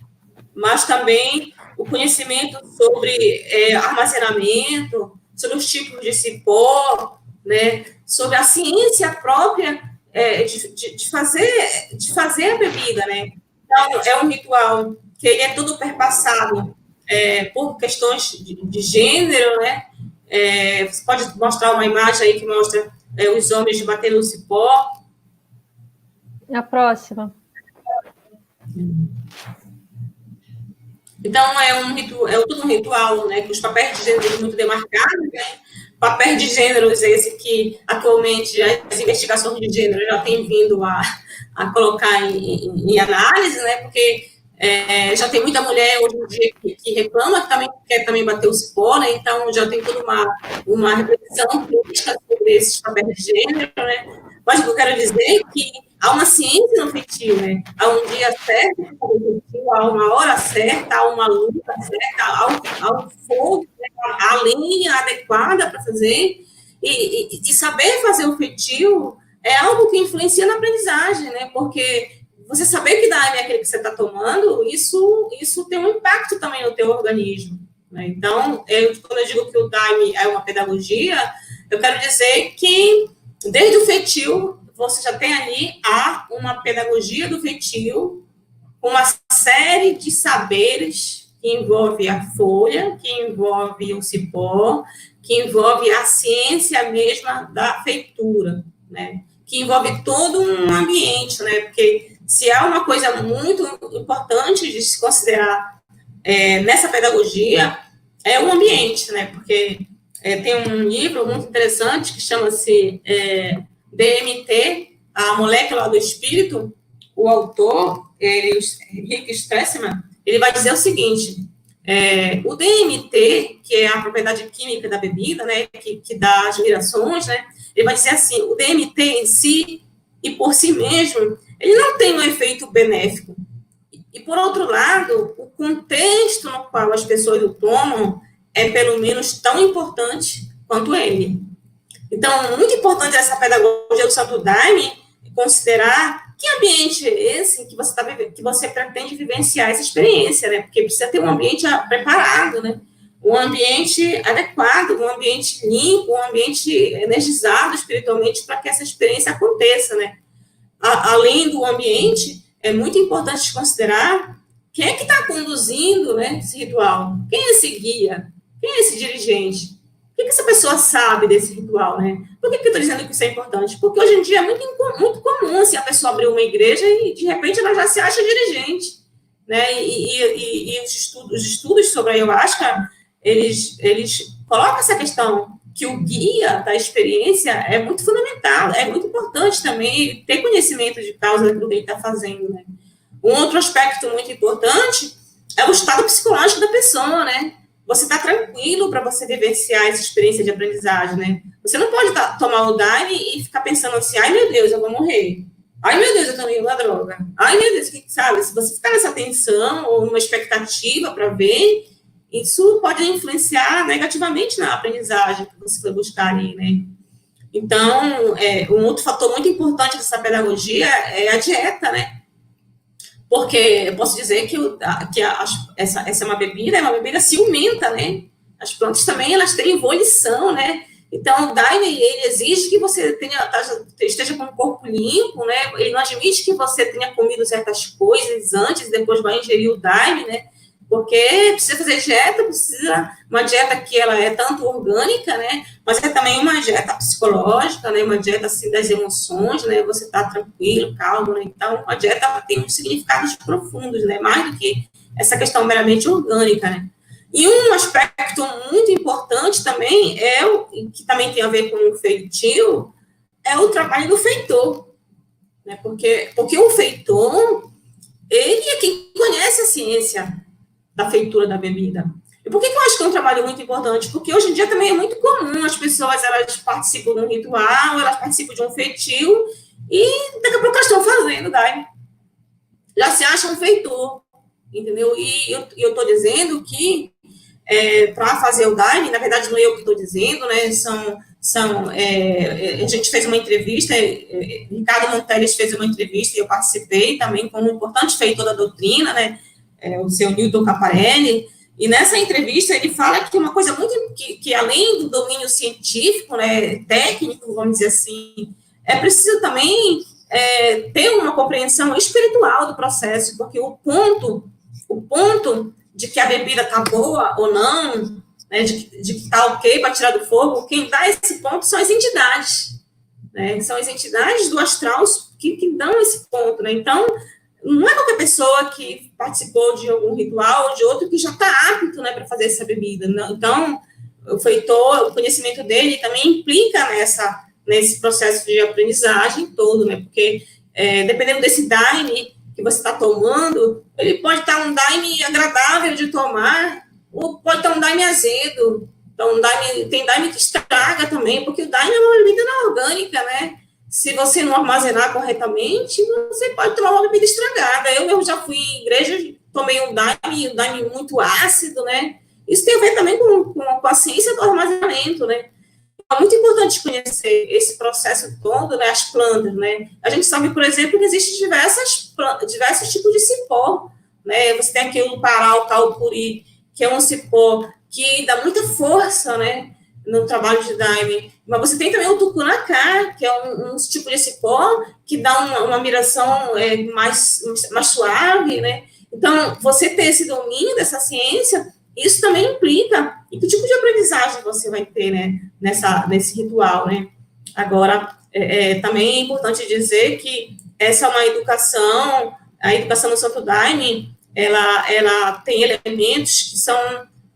Mas também o conhecimento sobre armazenamento, sobre os tipos de cipó, né? Sobre a ciência própria de fazer a bebida, né? Então, é um ritual que ele é todo perpassado por questões de gênero, né? Você pode mostrar uma imagem aí que mostra os homens batendo no cipó. A próxima. Então, todo um ritual, né, com os papéis de gênero muito demarcados, né? Papéis de gêneros esse que, atualmente, as investigações de gênero já têm vindo a colocar em análise, né, porque já tem muita mulher hoje em dia que reclama que também quer também bater o cipó, né, então já tem toda uma reflexão crítica sobre esses papéis de gênero, né, mas o que eu quero dizer é que há uma ciência no feitio, né? Há um dia certo para fazer o feitio, há uma hora certa, há uma luta certa, há um fogo, né? A linha adequada para fazer. E saber fazer o feitio é algo que influencia na aprendizagem, né? Porque você saber que daime é aquele que você está tomando, isso tem um impacto também no teu organismo, né? Então, quando eu digo que o daime é uma pedagogia, eu quero dizer que desde o feitio, você já tem ali uma pedagogia do feitio, uma série de saberes que envolve a folha, que envolve o cipó, que envolve a ciência mesma da feitura, né? Que envolve todo um ambiente, né? Porque se há uma coisa muito importante de se considerar nessa pedagogia, é o ambiente, né? Porque tem um livro muito interessante que chama-se DMT, a molécula do espírito. O autor, Rick Strassman, ele vai dizer o seguinte: o DMT, que é a propriedade química da bebida, né, que dá as vibrações, né, ele vai dizer assim: o DMT em si e por si mesmo, ele não tem um efeito benéfico. E por outro lado, o contexto no qual as pessoas o tomam é pelo menos tão importante quanto ele. Então, muito importante essa pedagogia do Santo Daime considerar que ambiente é esse que você pretende vivenciar essa experiência, né? Porque precisa ter um ambiente preparado, né? Um ambiente adequado, um ambiente limpo, um ambiente energizado espiritualmente para que essa experiência aconteça, né? Além do ambiente, é muito importante considerar quem é que está conduzindo, né, esse ritual, quem é esse guia, quem é esse dirigente. O que essa pessoa sabe desse ritual, né? Por que eu estou dizendo que isso é importante? Porque hoje em dia é muito comum assim, a pessoa abrir uma igreja e, de repente, ela já se acha dirigente, né? E os estudos sobre a ayahuasca, eles colocam essa questão que o guia da experiência é muito fundamental, é muito importante também ter conhecimento de causa daquilo que ele está fazendo, né? Um outro aspecto muito importante é o estado psicológico da pessoa, né? Você está tranquilo para você vivenciar essa experiência de aprendizagem, né? Você não pode tomar o Daime e ficar pensando assim, ai, meu Deus, eu vou morrer. Ai, meu Deus, eu tomei uma droga. Ai, meu Deus, sabe? Se você ficar nessa tensão ou numa expectativa para ver, isso pode influenciar negativamente na aprendizagem que você foi buscar ali, né? Então, um outro fator muito importante dessa pedagogia é a dieta, né? Porque eu posso dizer essa é uma bebida ciumenta, né? As plantas também, elas têm evolução, né? Então, o Daime, ele exige que você esteja com o corpo limpo, né? Ele não admite que você tenha comido certas coisas antes, depois vai ingerir o Daime, né? Porque precisa fazer dieta, precisa uma dieta que ela é tanto orgânica, né? Mas é também uma dieta psicológica, né? Uma dieta assim das emoções, né? Você está tranquilo, calmo, né? Então, a dieta tem uns significados profundos, né? Mais do que essa questão meramente orgânica, né? E um aspecto muito importante também que também tem a ver com o feitio, é o trabalho do feitor, né? Porque o feitor, ele é quem conhece a ciência da feitura da bebida. E por que eu acho que é um trabalho muito importante? Porque hoje em dia também é muito comum as pessoas, elas participam de um ritual, elas participam de um feitio, e daqui a pouco elas estão fazendo Daime. Já se acham um feitor, entendeu? E eu estou dizendo que para fazer o Daime, na verdade não é eu que estou dizendo, né? A gente fez uma entrevista, Ricardo Monteles fez uma entrevista e eu participei também como importante feitor da doutrina, né? O seu Newton Caparelli, e nessa entrevista ele fala que tem uma coisa muito, que além do domínio científico, né, técnico, vamos dizer assim, é preciso também ter uma compreensão espiritual do processo, porque o ponto de que a bebida está boa ou não, né, de que está ok para tirar do fogo, quem dá esse ponto são as entidades, né, são as entidades do astral que dão esse ponto, né, então não é qualquer pessoa que participou de algum ritual ou de outro que já está apto, né, para fazer essa bebida. Não? Então, o feitor, o conhecimento dele também implica nesse processo de aprendizagem todo, né? Porque dependendo desse Daime que você está tomando, ele pode estar um Daime agradável de tomar, ou pode estar um Daime azedo. Então, tem Daime que estraga também, porque o Daime é uma bebida não orgânica, né? Se você não armazenar corretamente, você pode tomar uma bebida estragada. Eu mesmo já fui em igreja, tomei um Daime muito ácido, né? Isso tem a ver também com a ciência do armazenamento, né? É muito importante conhecer esse processo todo, né? As plantas, né? A gente sabe, por exemplo, que existem diversos tipos de cipó, né? Você tem aqui o Pará, o Caupuri, que é um cipó que dá muita força, né? No trabalho de Daime. Mas você tem também o tucunacá, que é um tipo de cipó que dá uma miração mais suave, né? Então, você ter esse domínio dessa ciência, isso também implica em que tipo de aprendizagem você vai ter, né? Nesse ritual, né? Agora, também é importante dizer que essa é uma educação, a educação no Santo Daime, ela tem elementos que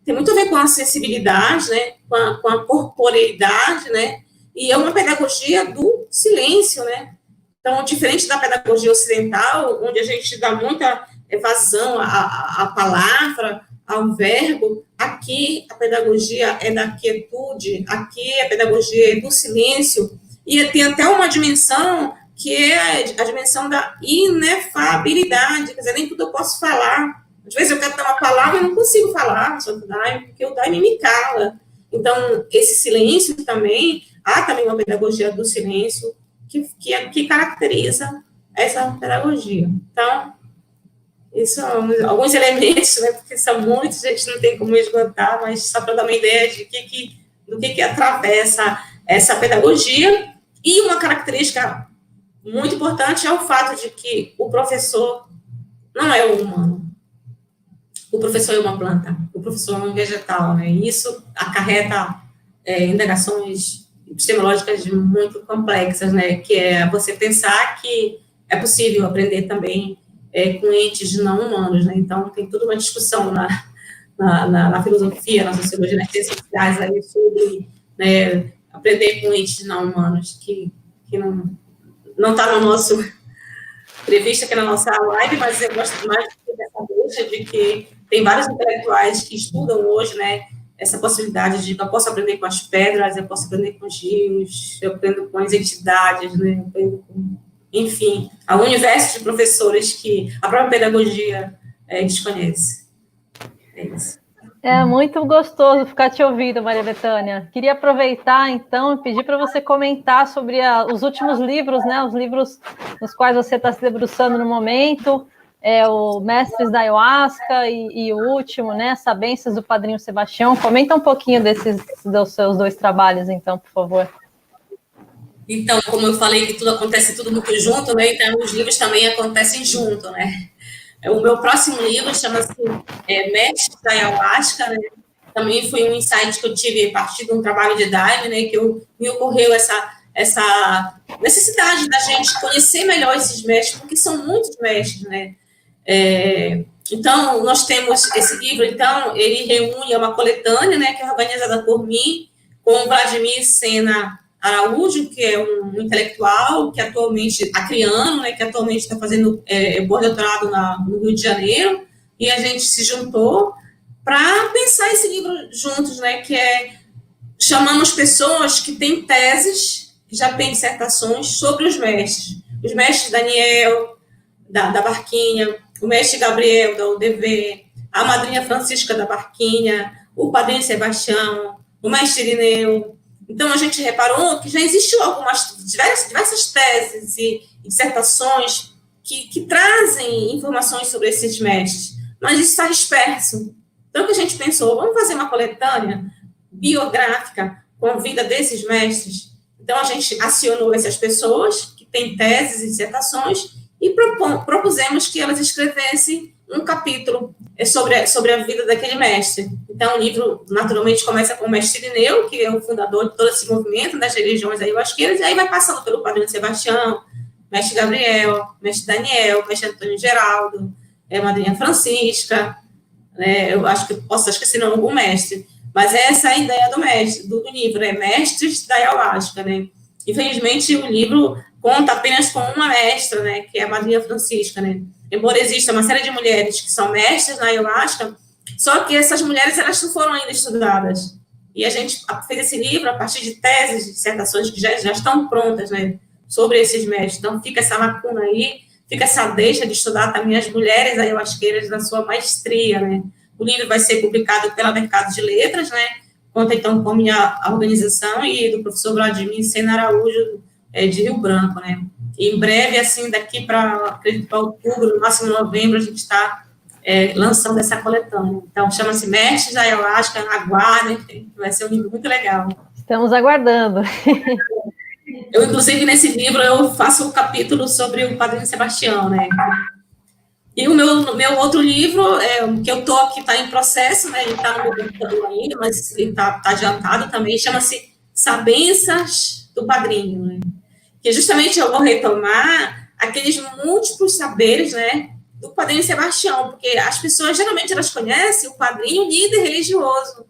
tem muito a ver com a sensibilidade, né, com a corporeidade, né, e é uma pedagogia do silêncio, né. Então, diferente da pedagogia ocidental, onde a gente dá muita evasão à palavra, ao verbo, aqui a pedagogia é da quietude, aqui a pedagogia é do silêncio, e tem até uma dimensão que é a dimensão da inefabilidade, quer dizer, nem tudo eu posso falar. Às vezes eu quero dar uma palavra e não consigo falar sobre o Daime, porque o Daime me cala. Então, esse silêncio também, há também uma pedagogia do silêncio que caracteriza essa pedagogia. Então, esses são alguns elementos, né, porque são muitos, a gente não tem como esgotar, mas só para dar uma ideia do que atravessa essa pedagogia. E uma característica muito importante é o fato de que o professor não é um humano. O professor é uma planta, o professor é um vegetal, né? E isso acarreta indagações epistemológicas muito complexas, né? Que é você pensar que é possível aprender também com entes não humanos, né? Então, tem toda uma discussão na filosofia, na sociologia, nas ciências sociais, aí, sobre, né, aprender com entes não humanos, que não está no nosso previsto aqui na nossa live, mas eu gosto mais dessa deixa de que tem vários intelectuais que estudam hoje, né, essa possibilidade de que eu posso aprender com as pedras, eu posso aprender com os rios, eu aprendo com as entidades, né, eu aprendo com, enfim, há um universo de professores que a própria pedagogia desconhece. É isso. É muito gostoso ficar te ouvindo, Maria Bethânia. Queria aproveitar, então, e pedir para você comentar sobre os últimos livros, né? Os livros nos quais você está se debruçando no momento, o Mestres da Ayahuasca e o último, né? Sabências do Padrinho Sebastião. Comenta um pouquinho dos seus 2 trabalhos, então, por favor. Então, como eu falei que tudo acontece tudo muito junto, né? Então, os livros também acontecem junto, né? O meu próximo livro chama-se Mestres da Ayahuasca, né? Também foi um insight que eu tive a partir de um trabalho de Daime, né? Que me ocorreu essa necessidade da gente conhecer melhor esses mestres, porque são muitos mestres, né? Então, nós temos esse livro, então, ele reúne uma coletânea, né? Que é organizada por mim, com o Vladimir Sena Araújo, que é um intelectual, que atualmente, acriano, né, que atualmente está fazendo pós-doutorado no Rio de Janeiro, e a gente se juntou para pensar esse livro juntos, né, que chamamos pessoas que têm teses, que já têm dissertações sobre os mestres Daniel, da Barquinha, o mestre Gabriel, da UDV, a madrinha Francisca da Barquinha, o padrinho Sebastião, o mestre Irineu. Então, a gente reparou que já existiu diversas teses e dissertações que trazem informações sobre esses mestres, mas isso está disperso. Então, o que a gente pensou, vamos fazer uma coletânea biográfica com a vida desses mestres. Então, a gente acionou essas pessoas que têm teses e dissertações e propusemos que elas escrevessem um capítulo sobre a vida daquele mestre. Então, o livro, naturalmente, começa com o mestre Irineu, que é o fundador de todo esse movimento das religiões ayahuasqueiras, e aí vai passando pelo padrinho Sebastião, mestre Gabriel, mestre Daniel, mestre Antônio Geraldo, madrinha Francisca, né, eu acho que posso estar esquecendo algum mestre, mas essa é a ideia do livro, Mestres da Ayahuasca, né? Infelizmente, o livro conta apenas com uma mestra, né, que é a madrinha Francisca, né? Embora exista uma série de mulheres que são mestres na Ayahuasca, só que essas mulheres, elas não foram ainda estudadas. E a gente fez esse livro a partir de teses, de dissertações que já estão prontas, né, sobre esses mestres. Então, fica essa lacuna aí, fica essa deixa de estudar também as mulheres ayahuasqueiras na sua maestria, né. O livro vai ser publicado pela Mercado de Letras, né, conta, então, com a minha organização e do professor Vladimir Sena Araújo, de Rio Branco, né. E em breve, assim, daqui para outubro, no máximo novembro, a gente está lançando essa coletânea. Então, chama-se Mestres da Ayahuasca, aguardem, vai ser um livro muito legal. Estamos aguardando. Eu, inclusive, nesse livro, eu faço um capítulo sobre o padrinho Sebastião, né? E o meu outro livro, que eu estou aqui, está em processo, né? Ele está no meu computador ainda, mas ele está adiantado também, chama-se Sabências do Padrinho, né? Que justamente eu vou retomar aqueles múltiplos saberes, né, do padrinho Sebastião, porque as pessoas, geralmente, elas conhecem o padrinho líder religioso.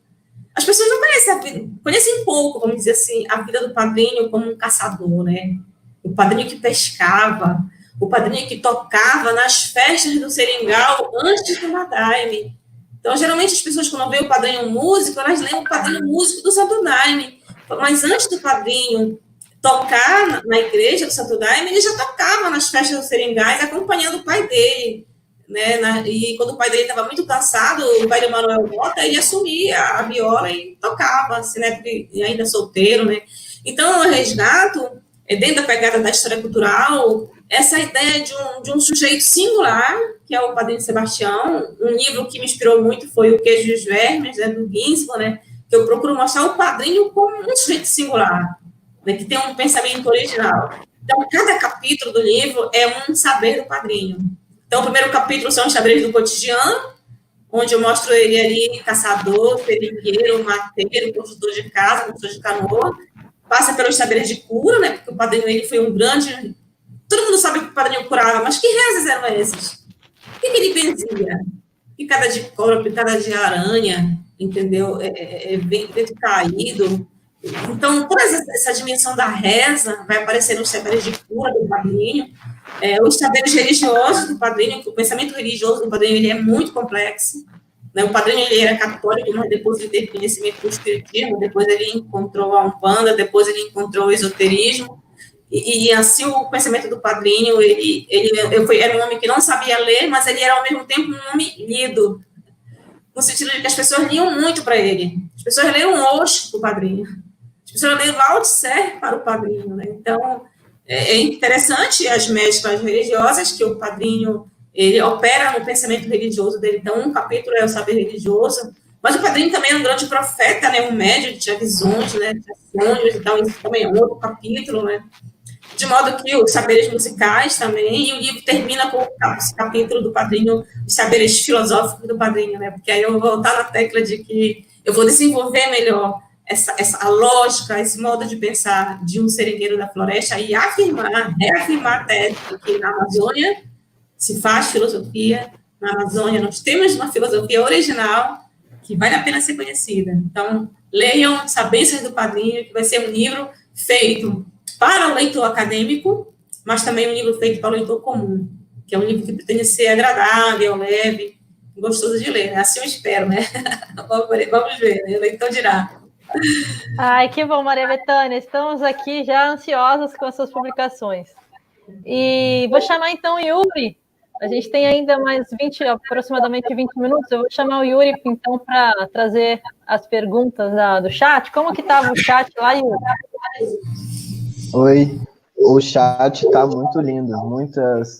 As pessoas não conhecem a vida, conhecem pouco, vamos dizer assim, a vida do padrinho como um caçador, né? O padrinho que pescava, o padrinho que tocava nas festas do Seringal antes do Daime. Então, geralmente, as pessoas, quando veem o padrinho músico, elas lembram o padrinho músico do Santo Daime. Mas antes do padrinho tocar na igreja do Santo Daime, ele já tocava nas festas dos seringais, acompanhando o pai dele, né? E quando o pai dele estava muito cansado, o pai do Manuel Mota, ele assumia a viola e tocava, assim, né? Porque ainda solteiro, né? Então, eu resgato, dentro da pegada da história cultural, essa ideia de um sujeito singular, que é o Padrinho Sebastião. Um livro que me inspirou muito foi O Queijo e os Vermes, né, do Ginsburg, né? Que eu procuro mostrar o padrinho como um sujeito singular, né, que tem um pensamento original. Então, cada capítulo do livro é um saber do padrinho. Então, o primeiro capítulo são os saberes do cotidiano, onde eu mostro ele ali, caçador, seringueiro, mateiro, construtor de casa, construtor de canoa. Passa pelos saberes de cura, né, porque o padrinho ele foi um grande... Todo mundo sabe que o padrinho curava, mas que rezas eram esses? O que ele benzia? Picada de cobra, picada de aranha, entendeu? Vento caído. Então, toda essa dimensão da reza vai aparecer nos saberes de cura do padrinho, os saberes religiosos do padrinho, o pensamento religioso do padrinho ele é muito complexo, né? O padrinho ele era católico, mas depois ele teve conhecimento do espiritismo, depois ele encontrou a Umbanda, depois ele encontrou o esoterismo, e assim o pensamento do padrinho, era um homem que não sabia ler, mas ele era ao mesmo tempo um homem lido, no sentido de que as pessoas liam muito para ele. As pessoas leram Osho para o padrinho. As pessoas leram Lao Tse para o padrinho, né? Então, é interessante as mesclas religiosas, que o padrinho, ele opera no pensamento religioso dele. Então, um capítulo é o saber religioso, mas o padrinho também é um grande profeta, né? Um médium que tinha visões, né? Tinha sonhos, então isso também é um outro capítulo, né? De modo que os saberes musicais também, e o livro termina com o capítulo do padrinho, os saberes filosóficos do padrinho, né? Porque aí eu vou voltar na tecla de que eu vou desenvolver melhor a lógica, esse modo de pensar de um seringueiro da floresta e reafirmar a tese de que na Amazônia se faz filosofia, na Amazônia nós temos uma filosofia original que vale a pena ser conhecida. Então, leiam Sabências do Padrinho, que vai ser um livro feito para o leitor acadêmico, mas também um livro feito para o leitor comum, que é um livro que pretende ser agradável, leve, gostoso de ler, né? Assim eu espero, né? Vamos ver, né? O leitor dirá. Ai, que bom, Maria Bethânia. Estamos aqui já ansiosas com as suas publicações. E vou chamar então o Yuri. A gente tem ainda mais aproximadamente 20 minutos. Eu vou chamar o Yuri, então, para trazer as perguntas do chat. Como que estava o chat lá, Yuri? Oi, o chat está muito lindo.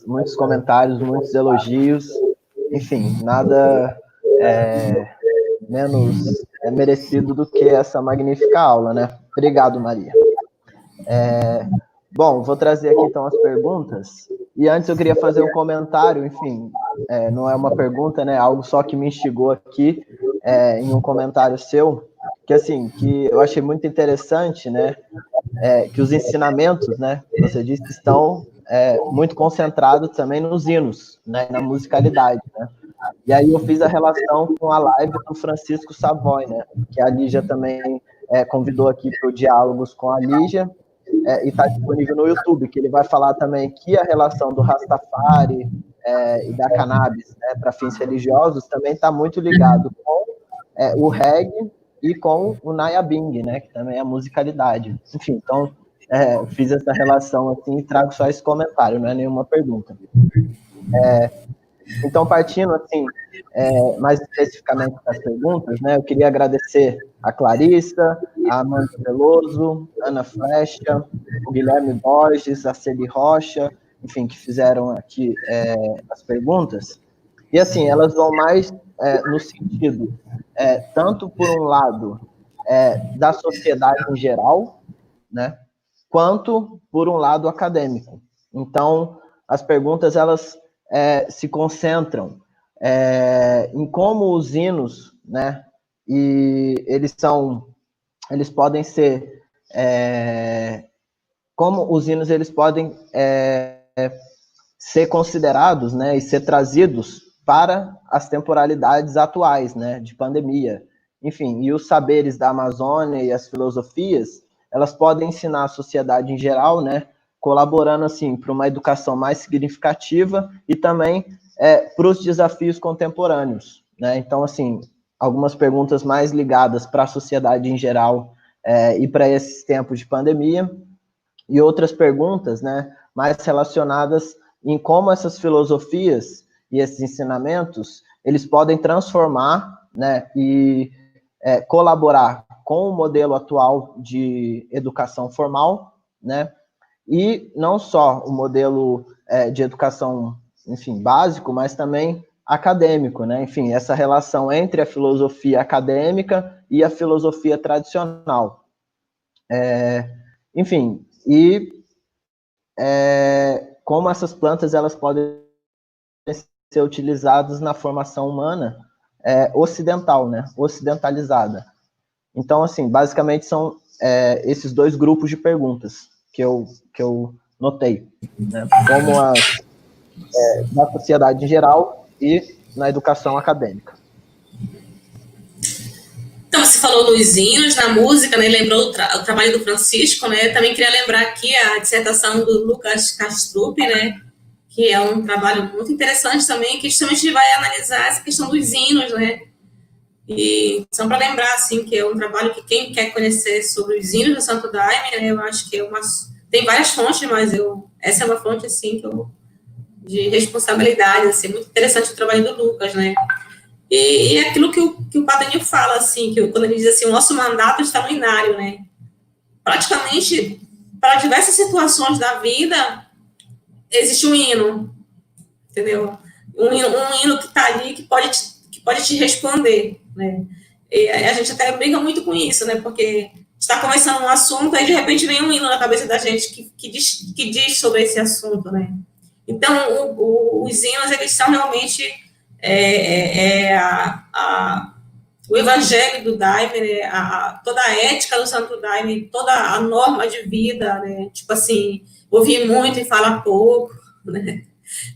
Muitos comentários, muitos elogios. Enfim, nada menos merecido do que essa magnífica aula, né? Obrigado, Maria. Bom, vou trazer aqui então as perguntas. E antes eu queria fazer um comentário, enfim, não é uma pergunta, né? Algo só que me instigou aqui em um comentário seu, que assim, que eu achei muito interessante, né? Que os ensinamentos, né? Você disse que estão muito concentrados também nos hinos, né? Na musicalidade, né? E aí eu fiz a relação com a live do Francisco Savoy, né? Que a Lígia também convidou aqui para o Diálogos com a Lígia, e está disponível no YouTube, que ele vai falar também que a relação do Rastafari e da cannabis, né, para fins religiosos também está muito ligado com o reggae e com o Nayabing, né, que também é a musicalidade. Enfim, então fiz essa relação assim e trago só esse comentário, não é nenhuma pergunta. Então, partindo assim, mais especificamente das perguntas, né, eu queria agradecer a Clarissa, a Amanda Veloso, a Ana Flecha, o Guilherme Borges, a Celi Rocha, enfim, que fizeram aqui as perguntas. E assim, elas vão mais no sentido, tanto por um lado, da sociedade em geral, né, quanto por um lado acadêmico. Então, as perguntas, elas se concentram em como os hinos, né, e eles podem ser, como os hinos eles podem ser considerados, né, e ser trazidos para as temporalidades atuais, né, de pandemia. Enfim, e os saberes da Amazônia e as filosofias, elas podem ensinar a sociedade em geral, né, colaborando assim para uma educação mais significativa e também para os desafios contemporâneos, né? Então, assim, algumas perguntas mais ligadas para a sociedade em geral e para esses tempos de pandemia, e outras perguntas, né, mais relacionadas em como essas filosofias e esses ensinamentos eles podem transformar, né, e colaborar com o modelo atual de educação formal, né? E não só o modelo de educação, enfim, básico, mas também acadêmico, né? Enfim, essa relação entre a filosofia acadêmica e a filosofia tradicional. Enfim, e como essas plantas elas podem ser utilizadas na formação humana ocidental, né? Ocidentalizada. Então, assim, basicamente são esses dois grupos de perguntas que eu notei, né? Como na sociedade em geral e na educação acadêmica. Então, você falou dos hinos, na música, né? Lembrou o trabalho do Francisco, né? Também queria lembrar aqui a dissertação do Lucas Castrup, né? Que é um trabalho muito interessante também, que justamente vai analisar essa questão dos hinos, né? E só para lembrar, assim, que é um trabalho que quem quer conhecer sobre os hinos do Santo Daime, né, eu acho que tem várias fontes, mas essa é uma fonte, assim, de responsabilidade, assim, muito interessante o trabalho do Lucas, né. E é aquilo que o Padre Nil fala, assim, quando ele diz assim, o nosso mandato está no inário, né. Praticamente, para diversas situações da vida, existe um hino, entendeu? Um hino que está ali que pode te responder, né? E a gente até briga muito com isso, né? Porque está começando um assunto e de repente vem um hino na cabeça da gente que diz sobre esse assunto, né? Então, os hinos, eles são realmente o evangelho do Daime, né? Toda a ética do Santo Daime, toda a norma de vida, né? Tipo assim, ouvir muito e falar pouco, né?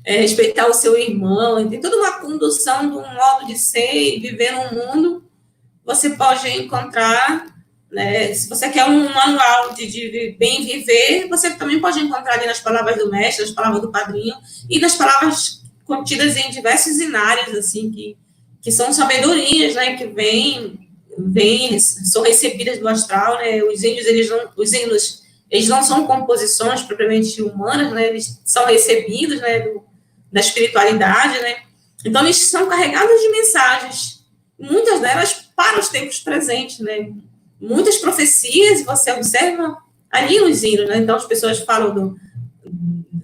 Respeitar o seu irmão, tem toda uma condução de um modo de ser e viver no mundo. Você pode encontrar, né, se você quer um manual de bem viver, você também pode encontrar ali nas palavras do mestre, nas palavras do padrinho, e nas palavras contidas em diversos inários, assim, que são sabedorias, né, que são recebidas do astral, né, os hinos, eles não são composições propriamente humanas, né, eles são recebidos, né, da espiritualidade, né, então eles são carregados de mensagens, muitas delas para os tempos presentes, né, muitas profecias você observa ali nos hinos, né, então as pessoas falam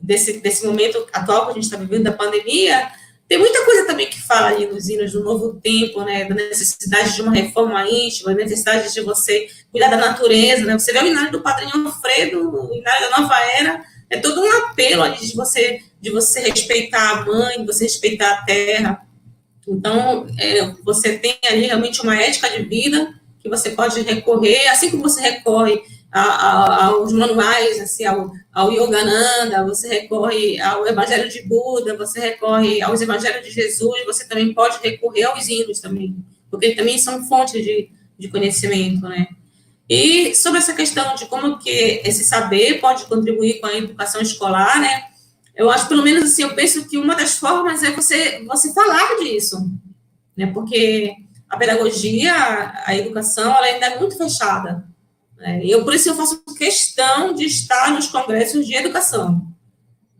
desse momento atual que a gente está vivendo, da pandemia, tem muita coisa também que fala ali nos hinos do novo tempo, né, da necessidade de uma reforma íntima, da necessidade de você cuidar da natureza, né, você vê o hinário do Padrinho Alfredo, o hinário da Nova Era, é todo um apelo ali de você respeitar a mãe, de você respeitar a terra. Então, você tem ali realmente uma ética de vida que você pode recorrer, assim como você recorre aos manuais, assim, ao Yogananda, você recorre ao Evangelho de Buda, você recorre aos Evangelhos de Jesus, você também pode recorrer aos hinos também, porque também são fontes de conhecimento, né? E sobre essa questão de como que esse saber pode contribuir com a educação escolar, né? Eu acho, pelo menos assim, eu penso que uma das formas é você falar disso, né? Porque a pedagogia, a educação, ela ainda é muito fechada. Né? Por isso eu faço questão de estar nos congressos de educação,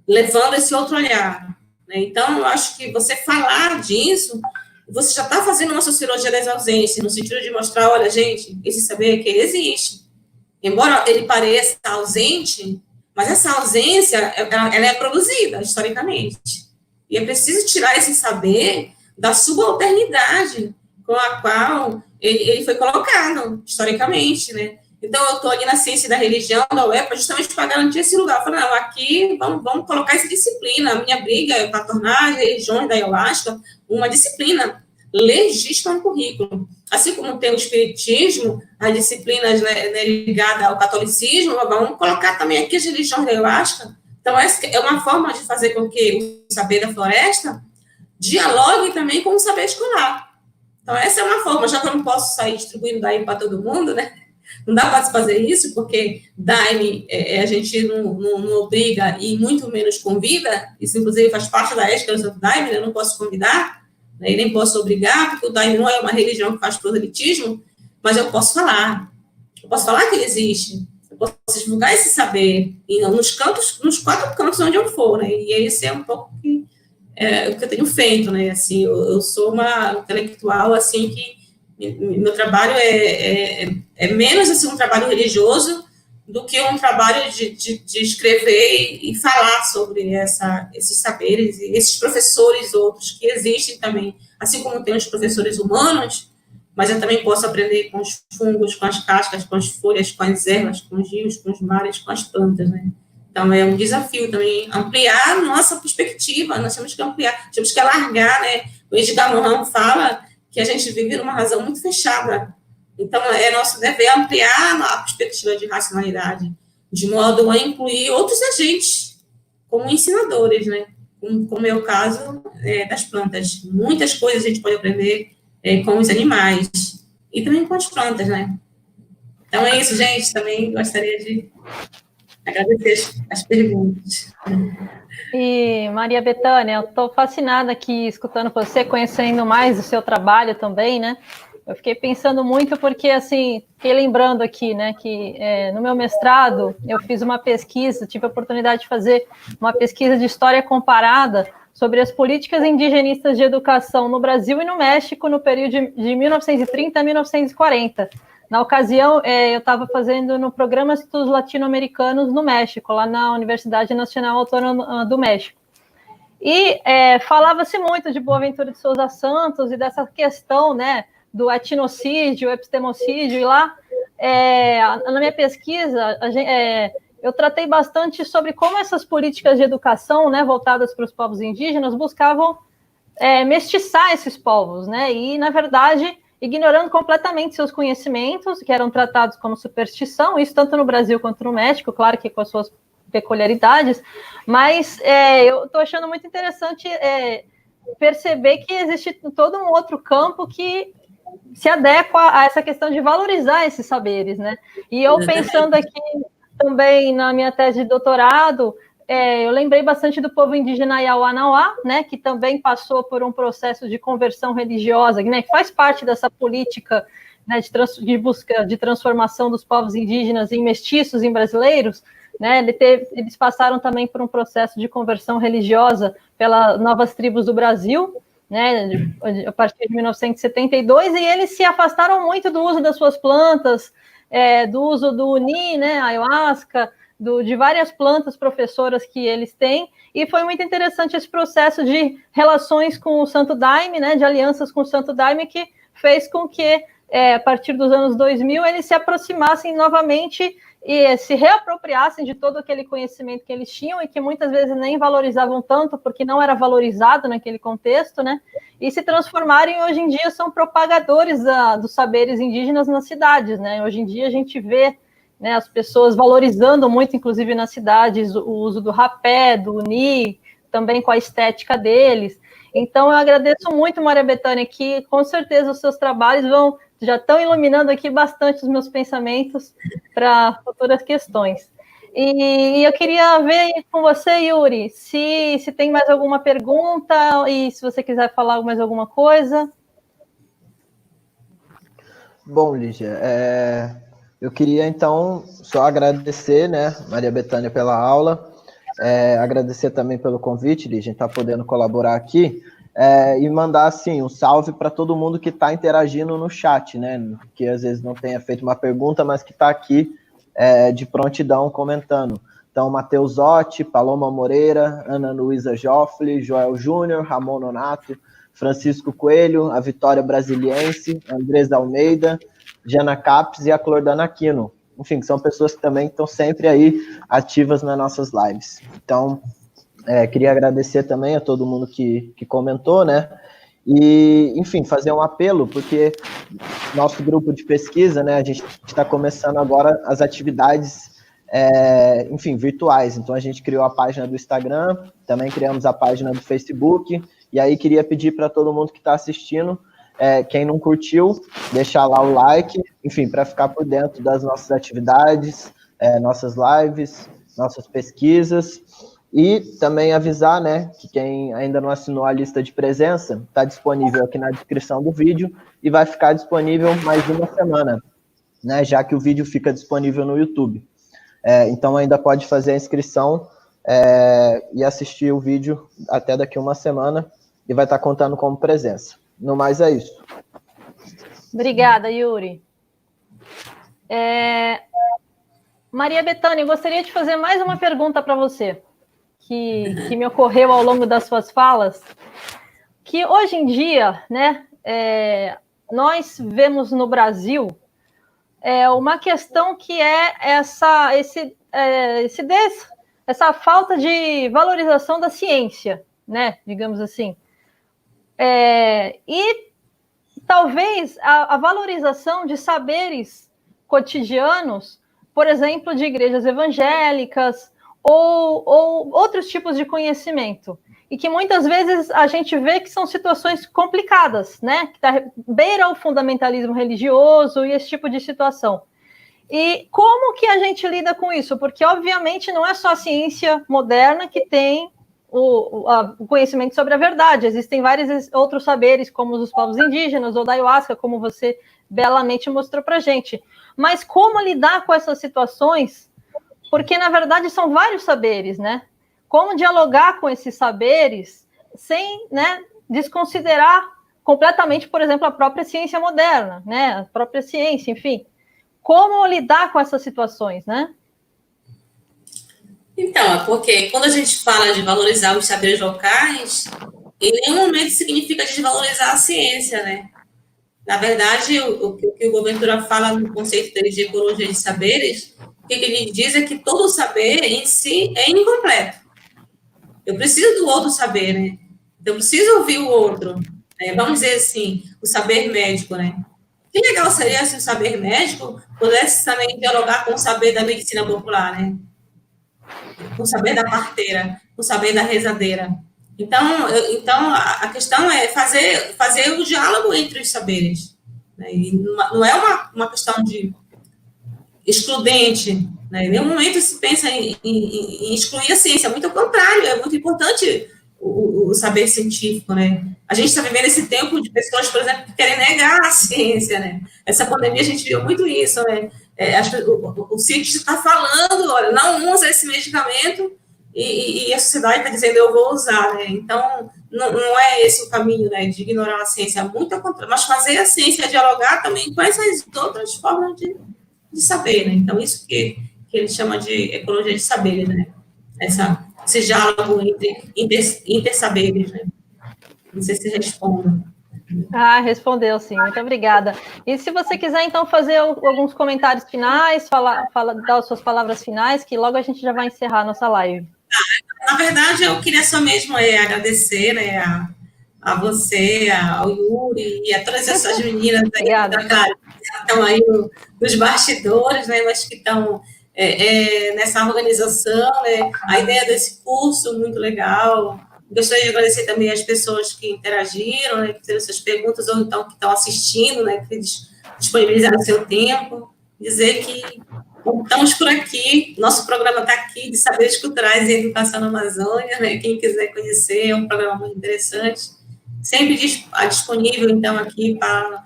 levando esse outro olhar. Né? Então, eu acho que você falar disso, você já está fazendo uma sociologia das ausências, no sentido de mostrar, olha, gente, esse saber aqui existe. Embora ele pareça ausente, mas essa ausência, ela é produzida historicamente. E é preciso tirar esse saber da subalternidade com a qual ele foi colocado, historicamente, né? Então, eu estou ali na ciência da religião, da UEPA, justamente para garantir esse lugar. Eu falei, não, aqui vamos colocar essa disciplina. A minha briga é para tornar as religiões da ayahuasca uma disciplina legítima no currículo. Assim como tem o espiritismo, as disciplinas, né, ligadas ao catolicismo, vamos colocar também aqui as religiões da ayahuasca. Então, essa é uma forma de fazer com que o saber da floresta dialogue também com o saber escolar. Então, essa é uma forma, já que eu não posso sair distribuindo daí para todo mundo, né? Não dá para fazer isso, porque Daime a gente não obriga e muito menos convida, isso inclusive faz parte da ética do Santo Daime, né? Eu não posso convidar, né? E nem posso obrigar, porque o Daime não é uma religião que faz proselitismo, mas eu posso falar que ele existe, eu posso divulgar esse saber, e nos 4 cantos onde eu for, né? E esse é um pouco o que eu tenho feito, né? Assim, eu sou uma intelectual, assim, que meu trabalho é menos assim, um trabalho religioso do que um trabalho de escrever e falar sobre esses saberes e esses professores outros que existem também, assim como tem os professores humanos, mas eu também posso aprender com os fungos, com as cascas, com as folhas, com as ervas, com os rios, com os mares, com as plantas, né? Então, é um desafio também ampliar a nossa perspectiva, nós temos que ampliar, temos que alargar, né? O Edgar Morin fala que a gente vive numa razão muito fechada. Então, é nosso dever ampliar a perspectiva de racionalidade, de modo a incluir outros agentes, como ensinadores, né? Como é o caso das plantas. Muitas coisas a gente pode aprender com os animais e também com as plantas, né? Então, é isso, gente. Também gostaria de agradecer as perguntas. E, Maria Bethânia, eu estou fascinada aqui escutando você, conhecendo mais o seu trabalho também, né? Eu fiquei pensando muito porque, assim, fiquei lembrando aqui, né, que no meu mestrado eu fiz uma pesquisa, tive a oportunidade de fazer uma pesquisa de história comparada sobre as políticas indigenistas de educação no Brasil e no México no período de 1930 a 1940. Na ocasião, eu estava fazendo no Programa de Estudos Latino-Americanos no México, lá na Universidade Nacional Autônoma do México. E falava-se muito de Boaventura de Souza Santos e dessa questão, né, do etnocídio, epistemocídio, e lá, na minha pesquisa, eu tratei bastante sobre como essas políticas de educação, né, voltadas para os povos indígenas, buscavam mestiçar esses povos, né, e, na verdade, ignorando completamente seus conhecimentos, que eram tratados como superstição, isso tanto no Brasil quanto no México, claro que com as suas peculiaridades, mas eu estou achando muito interessante perceber que existe todo um outro campo que se adequa a essa questão de valorizar esses saberes, né? E eu pensando aqui também na minha tese de doutorado, eu lembrei bastante do povo indígena Yawanawá, né, que também passou por um processo de conversão religiosa, né, que faz parte dessa política, né, de busca de transformação dos povos indígenas em mestiços, em brasileiros, né, eles passaram também por um processo de conversão religiosa pelas novas tribos do Brasil, né, a partir de 1972, e eles se afastaram muito do uso das suas plantas, do uso do uni, né, ayahuasca, de várias plantas professoras que eles têm, e foi muito interessante esse processo de relações com o Santo Daime, né, de alianças com o Santo Daime, que fez com que, a partir dos anos 2000, eles se aproximassem novamente e se reapropriassem de todo aquele conhecimento que eles tinham e que muitas vezes nem valorizavam tanto, porque não era valorizado naquele contexto, né? E se transformarem, hoje em dia, são propagadores dos saberes indígenas nas cidades, né? Hoje em dia a gente vê, né, as pessoas valorizando muito, inclusive nas cidades, o uso do rapé, do uni, também com a estética deles. Então, eu agradeço muito, Maria Bethânia, que com certeza os seus trabalhos já estão iluminando aqui bastante os meus pensamentos para futuras questões. E eu queria ver com você, Yuri, se tem mais alguma pergunta e se você quiser falar mais alguma coisa. Bom, Lígia, eu queria, então, só agradecer, né, Maria Bethânia, pela aula, agradecer também pelo convite, Lígia, a gente está podendo colaborar aqui, e mandar, assim, um salve para todo mundo que está interagindo no chat, né, que às vezes não tenha feito uma pergunta, mas que está aqui de prontidão comentando. Então, Matheus Otti, Paloma Moreira, Ana Luísa Joffre, Joel Júnior, Ramon Nonato, Francisco Coelho, a Vitória Brasiliense, Andrés Almeida, Jana Capes e a Clordana Aquino. Enfim, são pessoas que também estão sempre aí ativas nas nossas lives. Então, queria agradecer também a todo mundo que comentou, né? E, enfim, fazer um apelo, porque nosso grupo de pesquisa, né, a gente está começando agora as atividades, enfim, virtuais. Então, a gente criou a página do Instagram, também criamos a página do Facebook, e aí queria pedir para todo mundo que está assistindo, quem não curtiu, deixar lá o like, enfim, para ficar por dentro das nossas atividades, nossas lives, nossas pesquisas. E também avisar, né, que quem ainda não assinou a lista de presença, está disponível aqui na descrição do vídeo e vai ficar disponível mais uma semana, né, já que o vídeo fica disponível no YouTube. Então ainda pode fazer a inscrição e assistir o vídeo até daqui uma semana e vai estar contando como presença. No mais é isso. Obrigada, Yuri. Maria Bethânia, eu gostaria de fazer mais uma pergunta para você. Que me ocorreu ao longo das suas falas, que hoje em dia, né, nós vemos no Brasil uma questão que é essa falta de valorização da ciência, né, digamos assim. E talvez a valorização de saberes cotidianos, por exemplo, de igrejas evangélicas, ou outros tipos de conhecimento, e que muitas vezes a gente vê que são situações complicadas, né, que beira o fundamentalismo religioso e esse tipo de situação. E como que a gente lida com isso? Porque, obviamente, não é só a ciência moderna que tem o conhecimento sobre a verdade. Existem vários outros saberes, como os povos indígenas ou da ayahuasca, como você belamente mostrou para a gente. Mas como lidar com essas situações? Porque, na verdade, são vários saberes, né? Como dialogar com esses saberes sem, né, desconsiderar completamente, por exemplo, a própria ciência moderna, né? A própria ciência, enfim. Como lidar com essas situações, né? Então, é porque quando a gente fala de valorizar os saberes locais, em nenhum momento significa desvalorizar a ciência, né? Na verdade, o que o Boaventura fala no conceito dele de ecologia de saberes, o que ele diz é que todo saber em si é incompleto. Eu preciso do outro saber, né? Eu preciso ouvir o outro. Né? Vamos dizer assim, o saber médico, né? Que legal seria se o saber médico pudesse também dialogar com o saber da medicina popular, né? Com o saber da parteira, com o saber da rezadeira. Então a questão é fazer o diálogo entre os saberes. Né? E não é uma questão de excludente. Né? Em nenhum momento se pensa em excluir a ciência. Muito ao contrário, é muito importante o saber científico. Né? A gente está vivendo esse tempo de pessoas, por exemplo, que querem negar a ciência. Né? Essa pandemia a gente viu muito isso. Né? O cientista está falando, olha, não usa esse medicamento, e a sociedade está dizendo, eu vou usar, né? Então, não é esse o caminho, né, de ignorar a ciência, muito ao contrário, mas fazer a ciência dialogar também com essas outras formas de saber, né? Então, isso que ele chama de ecologia de saberes, né? Esse diálogo entre saberes, né? Não sei se respondo. Respondeu sim, muito obrigada. E se você quiser, então, fazer alguns comentários finais, dar as suas palavras finais, que logo a gente já vai encerrar a nossa live. Na verdade, eu queria só mesmo agradecer, né, a você, ao Yuri e a todas essas meninas aí que estão aí nos bastidores, né, mas que estão nessa organização, né, a ideia desse curso muito legal. Gostaria de agradecer também as pessoas que interagiram, né, que fizeram essas perguntas, ou então que estão assistindo, né, que disponibilizaram seu tempo. Dizer que estamos por aqui, nosso programa está aqui, de Saberes Culturais e Educação na Amazônia, né? Quem quiser conhecer, é um programa muito interessante, sempre disponível, então, aqui para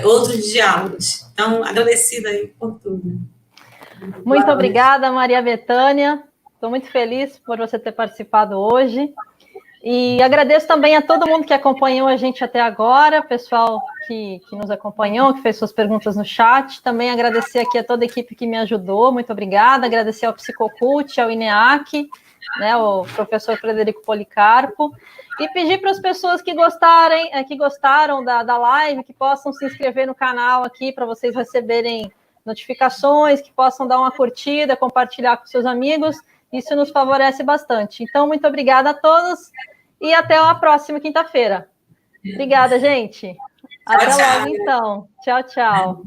outros diálogos. Então, agradecida aí por tudo. Muito obrigada, Maria Bethânia, estou muito feliz por você ter participado hoje, e agradeço também a todo mundo que acompanhou a gente até agora, pessoal que nos acompanhou, que fez suas perguntas no chat. Também agradecer aqui a toda a equipe que me ajudou, muito obrigada. Agradecer ao Psicocult, ao INEAC, né, o professor Frederico Policarpo, e pedir para as pessoas que gostaram da live, que possam se inscrever no canal aqui para vocês receberem notificações, que possam dar uma curtida, compartilhar com seus amigos. Isso nos favorece bastante. Então, muito obrigada a todos e até a próxima quinta-feira. Obrigada, gente. Até logo, então. Tchau, tchau.